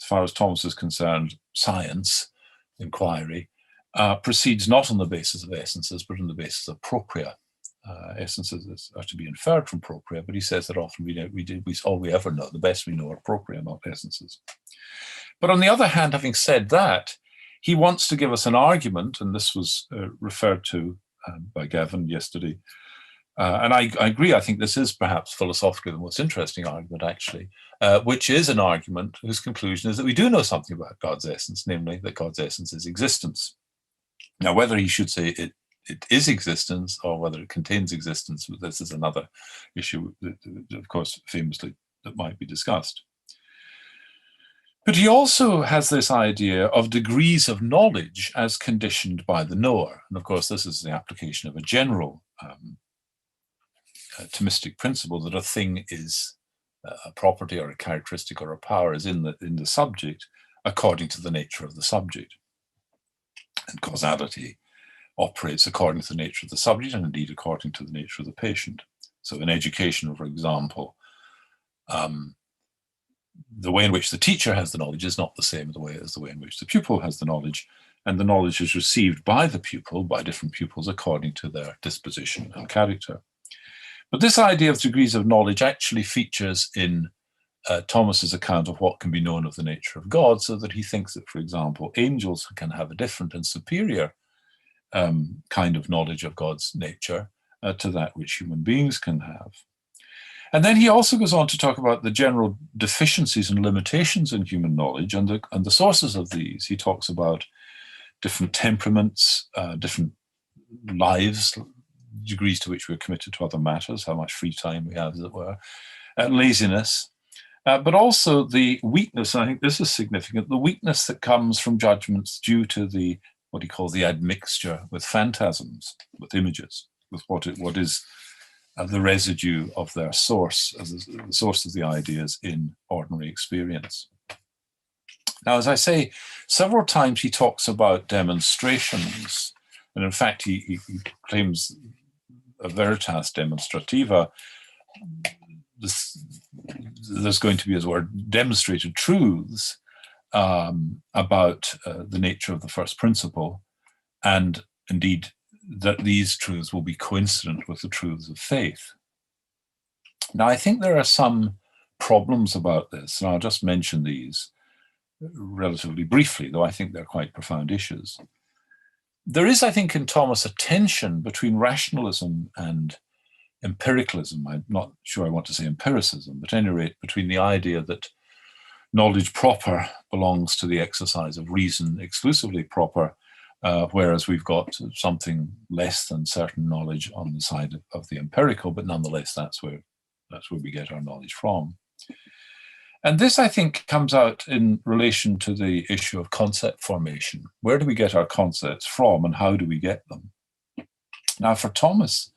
as far as Thomas is concerned, science, inquiry, proceeds not on the basis of essences, but on the basis of propria. Essences are to be inferred from propria, but he says that often all we ever know, the best we know, are propria, not essences. But on the other hand, having said that, he wants to give us an argument, and this was referred to by Gavin yesterday. And I agree, I think this is perhaps philosophically the most interesting argument, actually, which is an argument whose conclusion is that we do know something about God's essence, namely that God's essence is existence. Now, whether he should say it is existence or whether it contains existence, this is another issue that, of course, famously, that might be discussed. But he also has this idea of degrees of knowledge as conditioned by the knower. And of course, this is the application of a general Thomistic principle that a thing is a property or a characteristic or a power is in the subject according to the nature of the subject. And causality operates according to the nature of the subject and indeed according to the nature of the patient. So in education, for example, the way in which the teacher has the knowledge is not the same as the way in which the pupil has the knowledge, and the knowledge is received by the pupil, by different pupils, according to their disposition and character. But this idea of degrees of knowledge actually features in Thomas's account of what can be known of the nature of God, so that he thinks that, for example, angels can have a different and superior kind of knowledge of God's nature to that which human beings can have. And then he also goes on to talk about the general deficiencies and limitations in human knowledge and the sources of these. He talks about different temperaments, different lives, degrees to which we're committed to other matters, how much free time we have, as it were, laziness, but also the weakness, and I think this is significant, the weakness that comes from judgments due to what he calls the admixture with phantasms, with images, with what is the residue of their source, as the source of the ideas in ordinary experience. Now, as I say, several times he talks about demonstrations, and in fact, he claims a veritas demonstrativa. There's going to be, as it were, demonstrated truths about the nature of the first principle, and indeed that these truths will be coincident with the truths of faith. Now, I think there are some problems about this, and I'll just mention these relatively briefly, though I think they're quite profound issues. There is, I think, in Thomas a tension between rationalism and empiricalism. I'm not sure I want to say empiricism, but at any rate, between the idea that knowledge proper belongs to the exercise of reason exclusively proper, whereas we've got something less than certain knowledge on the side of the empirical, but nonetheless, that's where we get our knowledge from. And this, I think, comes out in relation to the issue of concept formation. Where do we get our concepts from, and how do we get them? Now, for Thomas,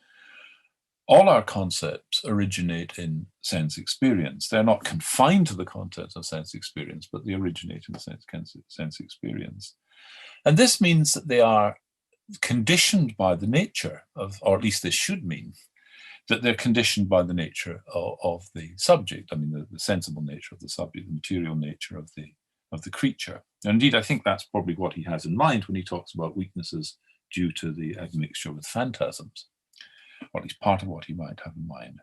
all our concepts originate in sense experience. They're not confined to the contents of sense experience, but they originate in sense experience. And this means that they are conditioned by the nature of, or at least this should mean, that they're conditioned by the nature of the subject. I mean, the sensible nature of the subject, the material nature of the creature. And indeed, I think that's probably what he has in mind when he talks about weaknesses due to the admixture with phantasms, or at least part of what he might have in mind.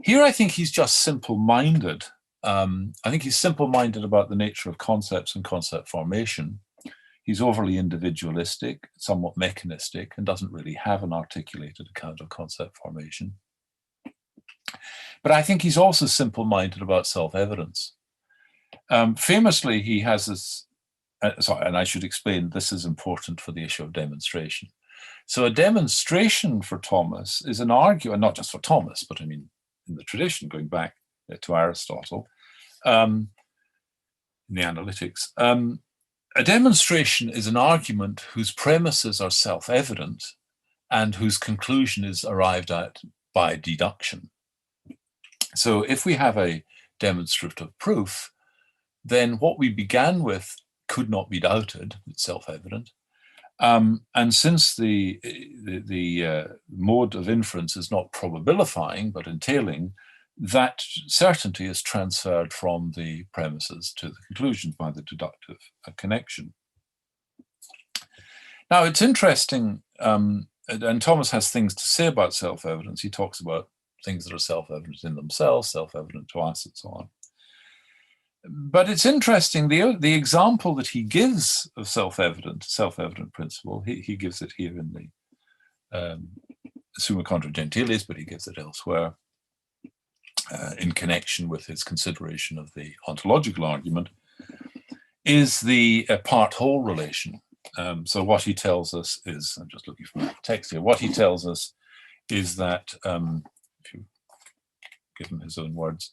Here, I think he's just simple-minded. I think he's simple-minded about the nature of concepts and concept formation. He's overly individualistic, somewhat mechanistic, and doesn't really have an articulated account of concept formation. But I think he's also simple-minded about self-evidence. Famously, he has this, sorry, and I should explain, this is important for the issue of demonstration. So a demonstration for Thomas is an argument, not just for Thomas, but I mean, in the tradition, going back to Aristotle, in the Analytics, a demonstration is an argument whose premises are self-evident and whose conclusion is arrived at by deduction. So if we have a demonstrative proof, then what we began with could not be doubted, it's self-evident. And since the mode of inference is not probabilifying, but entailing, that certainty is transferred from the premises to the conclusions by the deductive connection. Now, it's interesting, and Thomas has things to say about self-evidence. He talks about things that are self-evident in themselves, self-evident to us, and so on. But it's interesting, the example that he gives of self-evident principle, he gives it here in the Summa Contra Gentiles, but he gives it elsewhere in connection with his consideration of the ontological argument, is the part-whole relation. So what he tells us is, I'm just looking for the text here, what he tells us is that, if you give him his own words,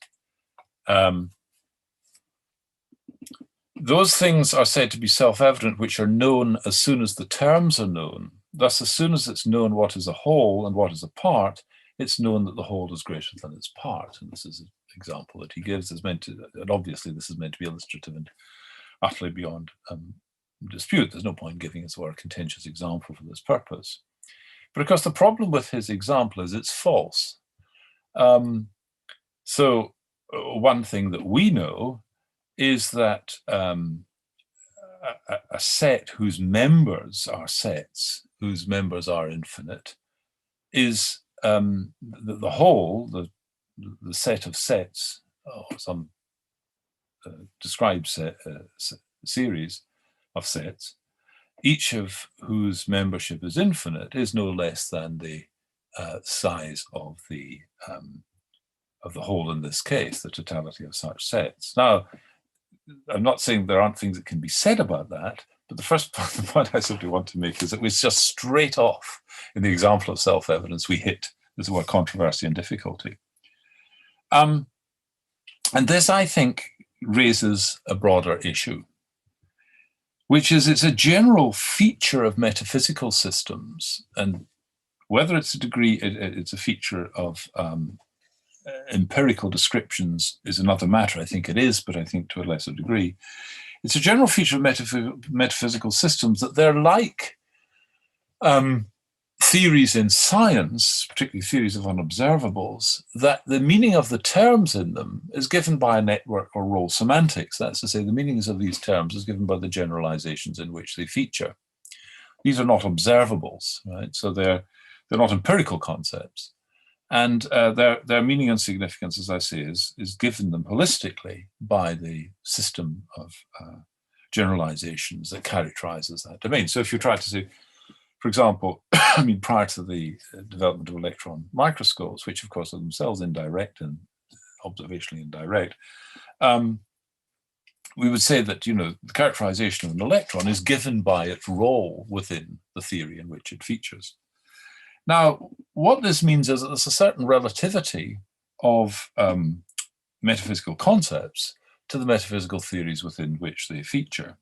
those things are said to be self-evident which are known as soon as the terms are known. Thus, as soon as it's known what is a whole and what is a part, it's known that the whole is greater than its part. And this is an example that he gives, is meant to, and obviously this is meant to be illustrative and utterly beyond dispute. There's no point giving us a contentious example for this purpose. But of course, the problem with his example is it's false. So one thing that we know is that a set whose members are sets, whose members are infinite, is the whole, the set of sets, or some described series of sets, each of whose membership is infinite, is no less than the size of the whole in this case, the totality of such sets. Now, I'm not saying there aren't things that can be said about that, but the first point I simply want to make is that we just straight off, in the example of self-evidence, we hit this word controversy and difficulty. And this, I think, raises a broader issue, which is it's a general feature of metaphysical systems, and whether it's it's a feature of empirical descriptions is another matter. I think it is, but I think to a lesser degree. It's a general feature of metaphysical systems that they're like theories in science, particularly theories of unobservables, that the meaning of the terms in them is given by a network or role semantics. That's to say, the meanings of these terms is given by the generalizations in which they feature. These are not observables, right? So they're not empirical concepts. And their meaning and significance, as I say, is given them holistically by the system of generalizations that characterizes that domain. So if you try to say, for example, I mean, prior to the development of electron microscopes, which of course are themselves indirect and observationally indirect, we would say that, the characterization of an electron is given by its role within the theory in which it features. Now, what this means is that there's a certain relativity of metaphysical concepts to the metaphysical theories within which they feature.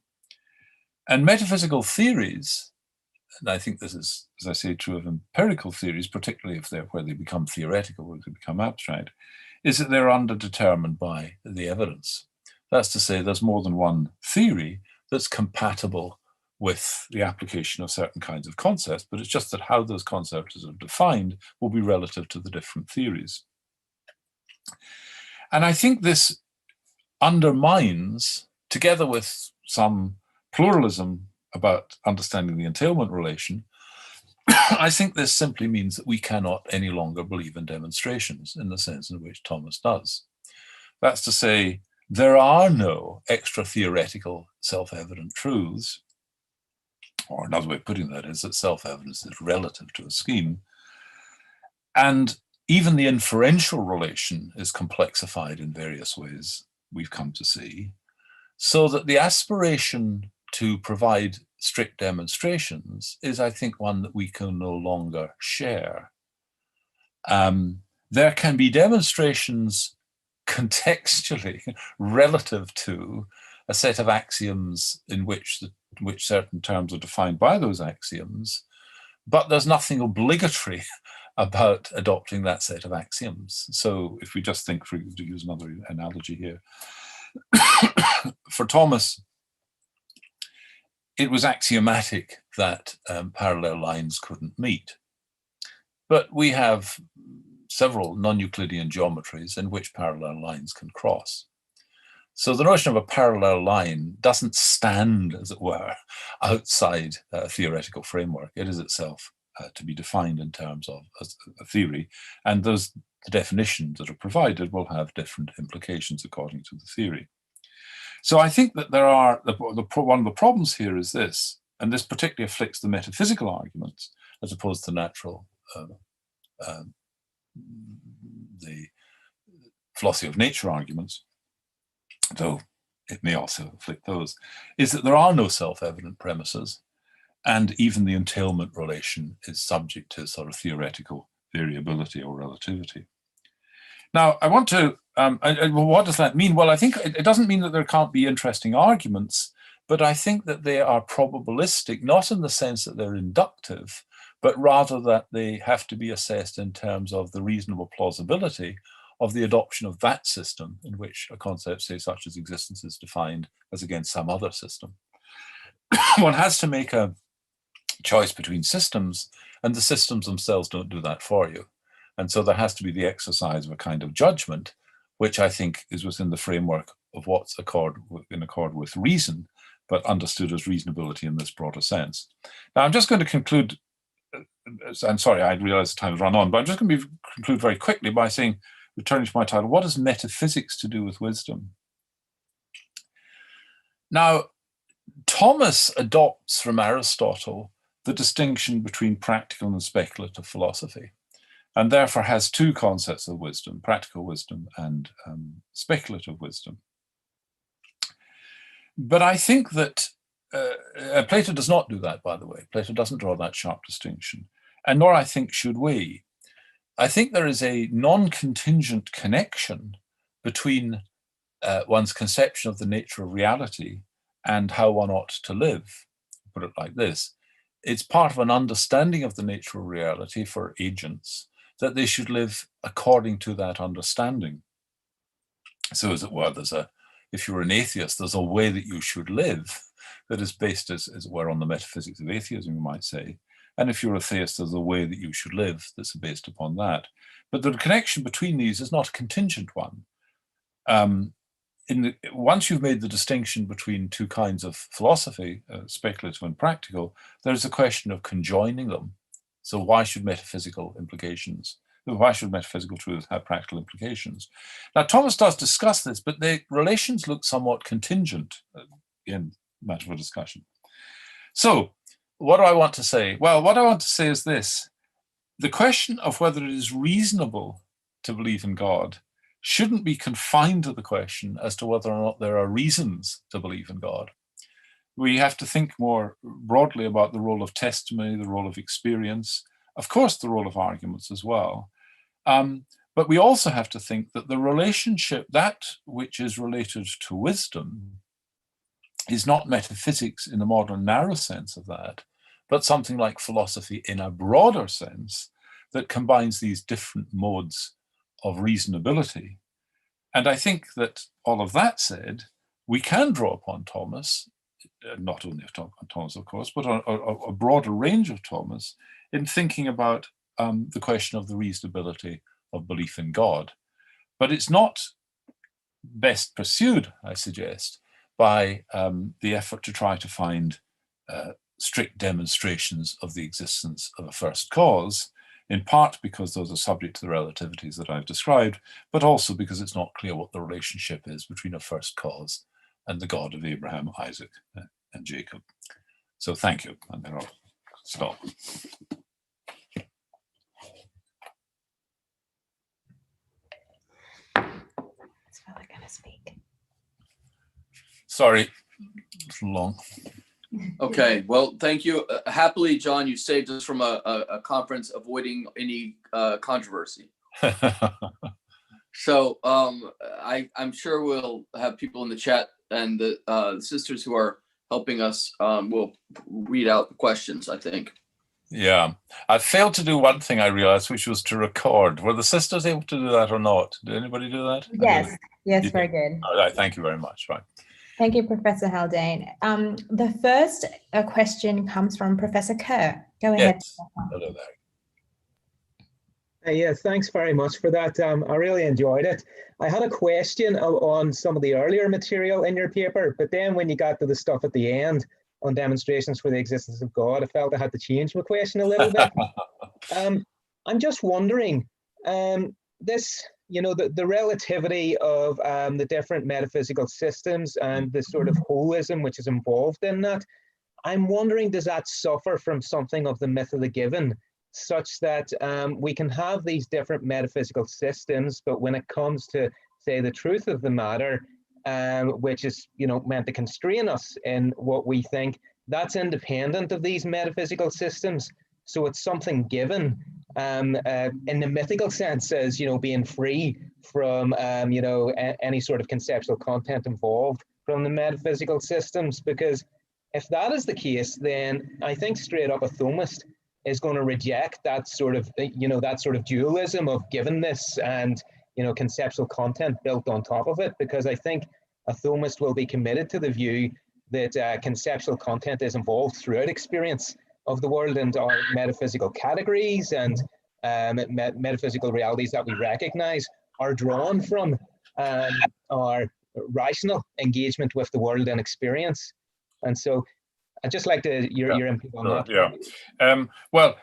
And metaphysical theories, and I think this is, as I say, true of empirical theories, particularly if they're where they become theoretical, where they become abstract, is that they're underdetermined by the evidence. That's to say, there's more than one theory that's compatible with the application of certain kinds of concepts, but it's just that how those concepts are defined will be relative to the different theories. And I think this undermines, together with some pluralism about understanding the entailment relation, I think this simply means that we cannot any longer believe in demonstrations in the sense in which Thomas does. That's to say, there are no extra theoretical self-evident truths. Or another way of putting that is that self-evidence is relative to a scheme. And even the inferential relation is complexified in various ways, we've come to see, so that the aspiration to provide strict demonstrations is, I think, one that we can no longer share. There can be demonstrations contextually relative to a set of axioms in which certain terms are defined by those axioms, but there's nothing obligatory about adopting that set of axioms. So if we just think, to use another analogy here, for Thomas, it was axiomatic that parallel lines couldn't meet. But we have several non-Euclidean geometries in which parallel lines can cross. So the notion of a parallel line doesn't stand, as it were, outside a theoretical framework. It is itself to be defined in terms of a theory, and the definitions that are provided will have different implications according to the theory. So I think that there are, one of the problems here is this, and this particularly afflicts the metaphysical arguments as opposed to natural, the philosophy of nature arguments, though it may also afflict those, is that there are no self-evident premises, and even the entailment relation is subject to sort of theoretical variability or relativity. Now, I want to, what does that mean? Well, I think it doesn't mean that there can't be interesting arguments, but I think that they are probabilistic, not in the sense that they're inductive, but rather that they have to be assessed in terms of the reasonable plausibility of the adoption of that system in which a concept, say, such as existence is defined as against some other system. One has to make a choice between systems, and the systems themselves don't do that for you. And so there has to be the exercise of a kind of judgment, which I think is within the framework of what's in accord with reason, but understood as reasonability in this broader sense. Now, I'm just going to conclude. I'm sorry, I realize the time has run on, but I'm just going to conclude very quickly by saying, returning to my title, what has metaphysics to do with wisdom? Now, Thomas adopts from Aristotle the distinction between practical and speculative philosophy, and therefore has two concepts of wisdom, practical wisdom and speculative wisdom. But I think that Plato does not do that, by the way. Plato doesn't draw that sharp distinction, and nor, I think, should we. I think there is a non-contingent connection between one's conception of the nature of reality and how one ought to live. Put it like this. It's part of an understanding of the nature of reality for agents that they should live according to that understanding. So, as it were, if you're an atheist, there's a way that you should live that is based, as it were, on the metaphysics of atheism, you might say. And if you're a theist, there's a way that you should live that's based upon that. But the connection between these is not a contingent one. Once you've made the distinction between two kinds of philosophy, speculative and practical, there's a question of conjoining them. So why should metaphysical truths have practical implications? Now, Thomas does discuss this, but the relations look somewhat contingent, in matter for discussion. So what do I want to say? Well, what I want to say is this. The question of whether it is reasonable to believe in God shouldn't be confined to the question as to whether or not there are reasons to believe in God. We have to think more broadly about the role of testimony, the role of experience, of course, the role of arguments as well. But we also have to think that the relationship, that which is related to wisdom, is not metaphysics in the modern narrow sense of that, but something like philosophy in a broader sense that combines these different modes of reasonability. And I think that all of that said, we can draw upon Thomas, not only on Thomas, of course, but on a broader range of Thomas in thinking about the question of the reasonability of belief in God. But it's not best pursued, I suggest, by the effort to try to find strict demonstrations of the existence of a first cause, in part because those are subject to the relativities that I've described, but also because it's not clear what the relationship is between a first cause and the God of Abraham, Isaac, and Jacob. So thank you, and then I'll stop. speak. Sorry, it's long. Okay, well, thank you. Happily, John, you saved us from a conference avoiding any controversy. So I'm sure we'll have people in the chat, and the sisters who are helping us will read out the questions, I think. Yeah, I failed to do one thing I realized, which was to record. Were the sisters able to do that or not? Did anybody do that? Yes, yes, very good. All right, thank you very much. Right. Thank you, Professor Haldane. The first question comes from Professor Kerr. Go ahead. Yes. Hello there. Yes, thanks very much for that. I really enjoyed it. I had a question on some of the earlier material in your paper, but then when you got to the stuff at the end on demonstrations for the existence of God, I felt I had to change my question a little bit. I'm just wondering, this, you know, the relativity of the different metaphysical systems and the sort of holism which is involved in that, I'm wondering, does that suffer from something of the myth of the given, such that we can have these different metaphysical systems, but when it comes to, say, the truth of the matter, which is, you know, meant to constrain us in what we think, that's independent of these metaphysical systems. So it's something given in the mythical sense as, you know, being free from, you know, any sort of conceptual content involved from the metaphysical systems. Because if that is the case, then I think straight up a Thomist is going to reject that sort of, you know, that sort of dualism of givenness and, you know, conceptual content built on top of it, because I think a Thomist will be committed to the view that conceptual content is involved throughout experience of the world, and our metaphysical categories and metaphysical realities that we recognize are drawn from our rational engagement with the world and experience. And so I'd just like to your input on that. Yeah. Well,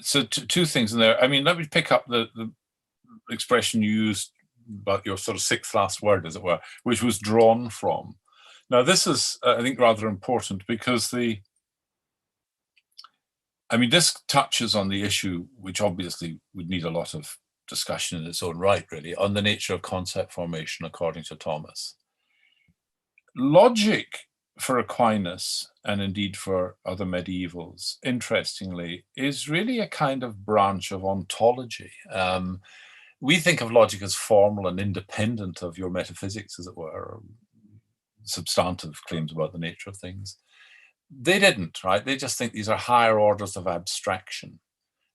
so two things in there. I mean, let me pick up the expression you used about your sort of sixth last word, as it were, which was drawn from. Now, this is, I think, rather important because this touches on the issue, which obviously would need a lot of discussion in its own right, really, on the nature of concept formation according to Thomas. Logic for Aquinas, and indeed for other medievals, interestingly, is really a kind of branch of ontology. We think of logic as formal and independent of your metaphysics, as it were, or substantive claims about the nature of things. They didn't, right? They just think these are higher orders of abstraction.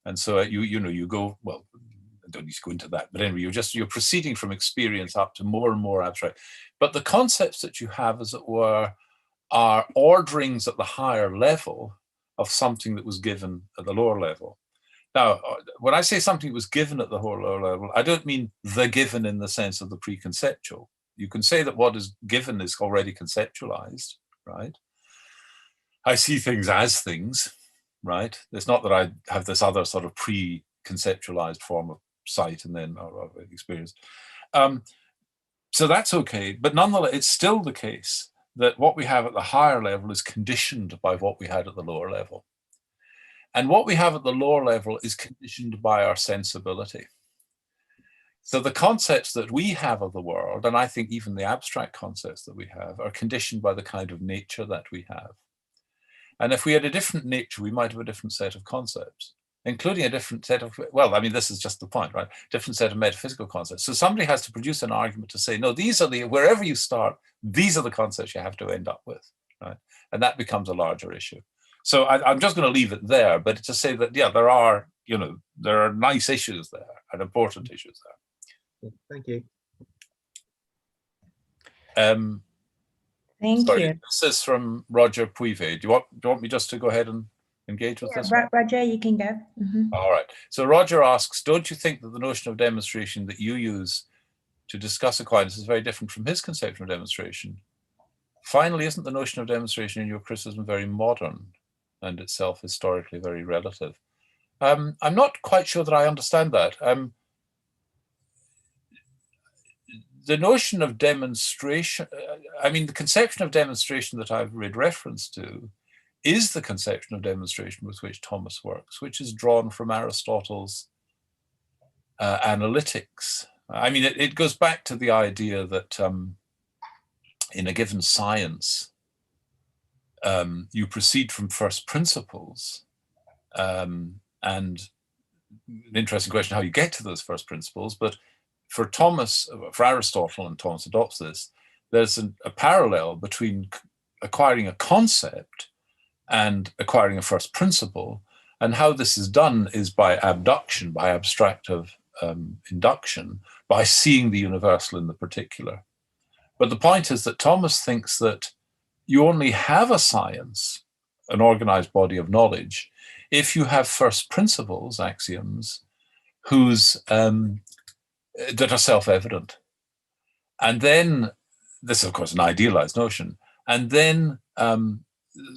And so you go, well, I don't need to go into that, but anyway, you're proceeding from experience up to more and more abstract. But the concepts that you have, as it were, are orderings at the higher level of something that was given at the lower level. Now, when I say something was given at the lower level, I don't mean the given in the sense of the preconceptual. You can say that what is given is already conceptualized, right? I see things as things, right? It's not that I have this other sort of pre-conceptualized form of sight and then of experience. So that's okay, but nonetheless, it's still the case that what we have at the higher level is conditioned by what we had at the lower level. And what we have at the lower level is conditioned by our sensibility. So the concepts that we have of the world, and I think even the abstract concepts that we have, are conditioned by the kind of nature that we have. And if we had a different nature, we might have a different set of concepts, including a different set of, well, I mean, this is just the point, right? Different set of metaphysical concepts. So somebody has to produce an argument to say, no, these are wherever you start, these are the concepts you have to end up with, right? And that becomes a larger issue. So I'm just going to leave it there, but to say that, yeah, there are nice issues there and important issues there. Thank you. Thank you. This is from Roger Puive. Do you want me just to go ahead and engage with this one? Roger, you can go. All right. So Roger asks, don't you think that the notion of demonstration that you use to discuss Aquinas is very different from his conception of demonstration? Finally, isn't the notion of demonstration in your criticism very modern and itself historically very relative? I'm not quite sure that I understand that. The notion of demonstration, the conception of demonstration that I've made reference to is the conception of demonstration with which Thomas works, which is drawn from Aristotle's analytics, I mean, it goes back to the idea that in a given science, you proceed from first principles, and an interesting question how you get to those first principles. But for Aristotle, and Thomas adopts this, there's a parallel between acquiring a concept and acquiring a first principle. And how this is done is by abduction, by abstractive induction, by seeing the universal in the particular. But the point is that Thomas thinks that you only have a science, an organized body of knowledge, if you have first principles, axioms, that are self-evident. And then, this is of course an idealized notion, and then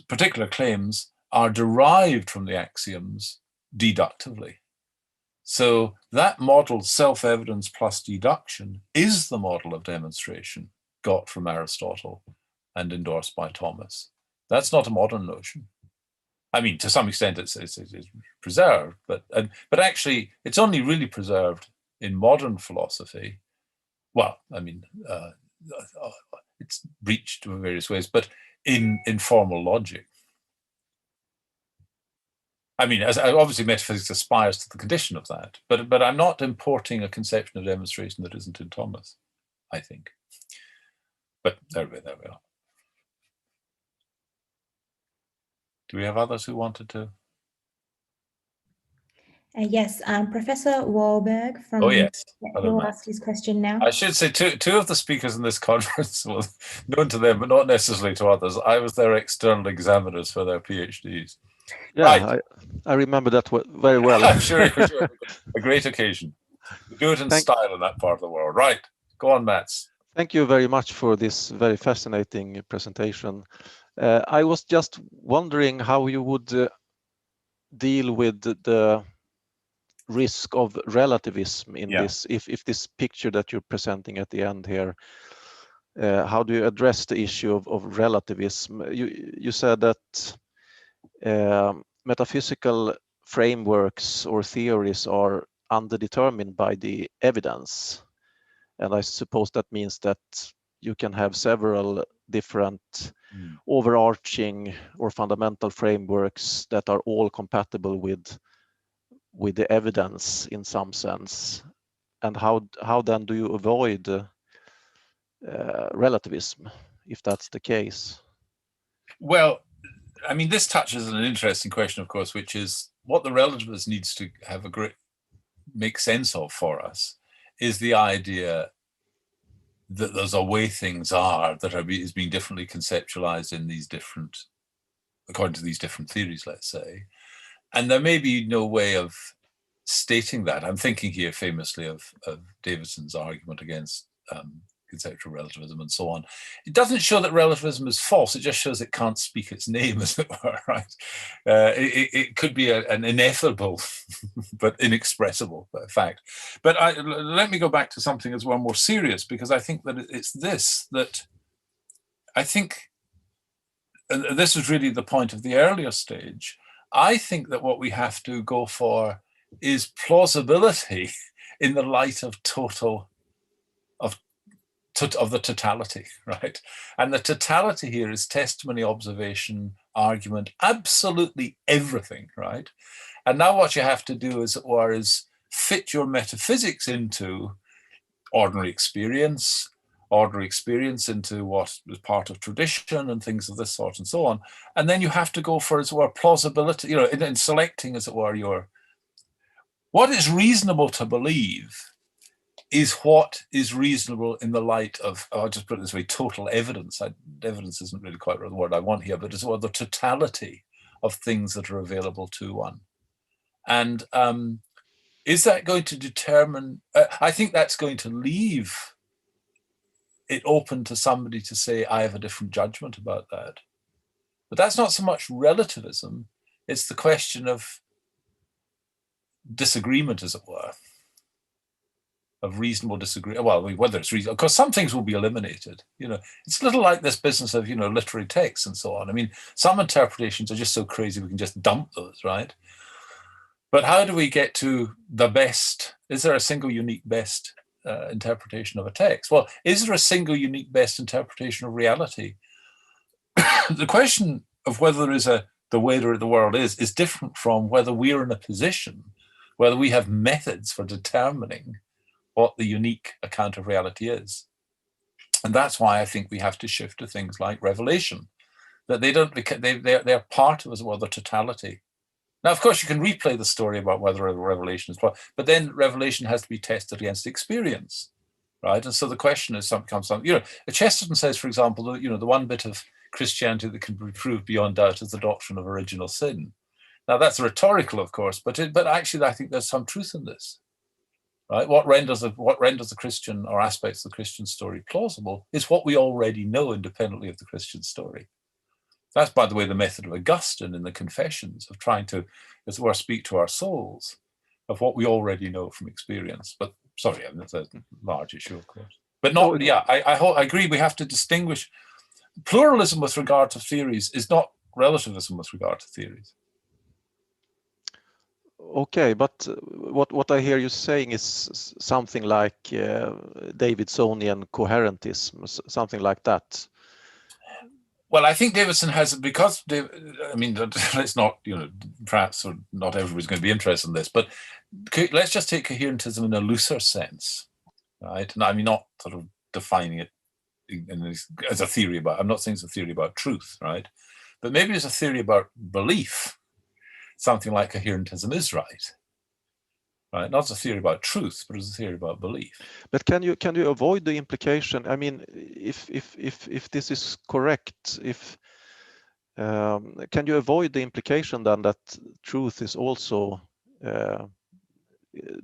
particular claims are derived from the axioms deductively. So that model, self-evidence plus deduction, is the model of demonstration got from Aristotle and endorsed by Thomas. That's not a modern notion. I mean, to some extent, it's preserved, but actually, it's only really preserved in modern philosophy. Well, I mean, it's breached in various ways, but in formal logic. I mean, obviously, metaphysics aspires to the condition of that, but I'm not importing a conception of demonstration that isn't in Thomas, I think. But there we are. Do we have others who wanted to? Yes, Professor Wahlberg from. Oh yes, He'll ask his question now. I should say two of the speakers in this conference was known to them, but not necessarily to others. I was their external examiners for their PhDs. Yeah, right. I remember that very well. I'm sure. A great occasion. We do it in style in that part of the world. Right. Go on, Mats. Thank you very much for this very fascinating presentation. I was just wondering how you would deal with the risk of relativism in this, if this picture that you're presenting at the end here, how do you address the issue of relativism? You said that metaphysical frameworks or theories are underdetermined by the evidence. And I suppose that means that you can have several different overarching or fundamental frameworks that are all compatible with the evidence in some sense. And how then do you avoid relativism if that's the case? Well, I mean, this touches on an interesting question, of course, which is what the relativist needs to have make sense of for us is the idea that there's a way things are that is being differently conceptualized in these different, according to these different theories, let's say. And there may be no way of stating that. I'm thinking here famously of Davidson's argument against conceptual relativism and so on. It doesn't show that relativism is false. It just shows it can't speak its name, as it were, right? It could be an ineffable but inexpressible fact. But let me go back to something as well more serious, because I think that it's this, that I think, and this is really the point of the earlier stage, I think that what we have to go for is plausibility in the light of the totality, right? And the totality here is testimony, observation, argument, absolutely everything, right? And now what you have to do is fit your metaphysics into ordinary experience into what is part of tradition and things of this sort and so on. And then you have to go for, as it were, plausibility, in selecting, as it were, what is reasonable to believe is what is reasonable in the light of, I'll just put it this way, total evidence. Evidence isn't really quite the word I want here, but as well the totality of things that are available to one. And is that going to determine, I think that's going to leave it open to somebody to say, I have a different judgment about that. But that's not so much relativism, it's the question of disagreement, as it were. Of reasonable disagreement. Well, whether it's reasonable, because some things will be eliminated. It's a little like this business of literary texts and so on. I mean, some interpretations are just so crazy we can just dump those, right? But how do we get to the best? Is there a single unique best interpretation of a text. Well, is there a single unique best interpretation of reality? The question of whether there is the way the world is different from whether we're in a position, whether we have methods for determining what the unique account of reality is. And that's why I think we have to shift to things like revelation, that they're part of the totality. Now, of course, you can replay the story about whether a revelation is, but then revelation has to be tested against experience, right? And so the question is, Chesterton says, for example, the one bit of Christianity that can be proved beyond doubt is the doctrine of original sin. Now, that's rhetorical, of course, but actually, I think there's some truth in this, right? What renders the Christian or aspects of the Christian story plausible is what we already know independently of the Christian story. That's, by the way, the method of Augustine in the Confessions, of trying to, as it were, speak to our souls of what we already know from experience. But sorry, I mean, that's a large issue, of course. But not, I agree. We have to distinguish. Pluralism with regard to theories is not relativism with regard to theories. Okay, but what I hear you saying is something like Davidsonian coherentism, something like that. Well, I think Davidson has, because, I mean, it's not, perhaps not everybody's going to be interested in this, but let's just take coherentism in a looser sense, right? And I mean, not sort of defining it as a theory about, I'm not saying it's a theory about truth, right? But maybe it's a theory about belief. Something like coherentism is right. Right, not a theory about truth, but it's a theory about belief. But can you avoid the implication? I mean, if this is correct, can you avoid the implication then that truth is also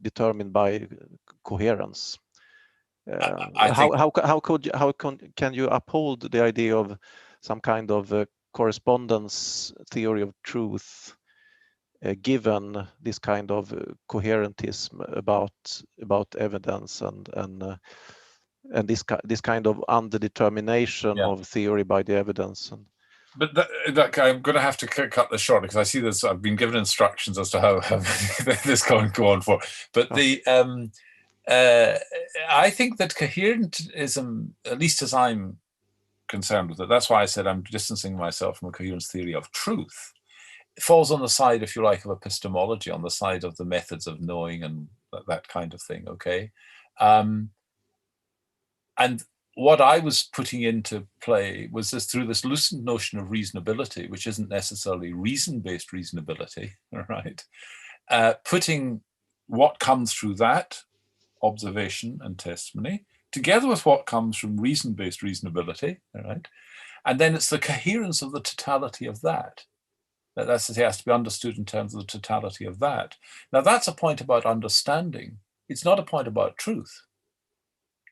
determined by coherence? Can you uphold the idea of some kind of correspondence theory of truth? Given this kind of coherentism about evidence and this kind of underdetermination of theory by the evidence. But I'm going to have to cut this short because I see this. I've been given instructions as to how this can go on for. But I think that coherentism, at least as I'm concerned with it, that's why I said I'm distancing myself from a coherence theory of truth. It falls on the side, if you like, of epistemology, on the side of the methods of knowing and that kind of thing, okay? And what I was putting into play was through this loosened notion of reasonability, which isn't necessarily reason-based reasonability, all right? Putting what comes through that, observation and testimony, together with what comes from reason-based reasonability, all right? And then it's the coherence of the totality of that. It has to be understood in terms of the totality of that. Now, that's a point about understanding. It's not a point about truth.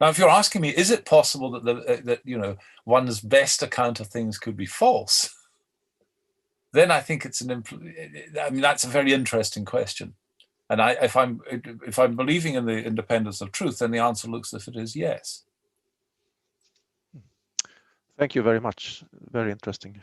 Now, if you're asking me, is it possible that one's best account of things could be false? Then I think that's a very interesting question. And if I'm believing in the independence of truth, then the answer looks as if it is yes. Thank you very much. Very interesting.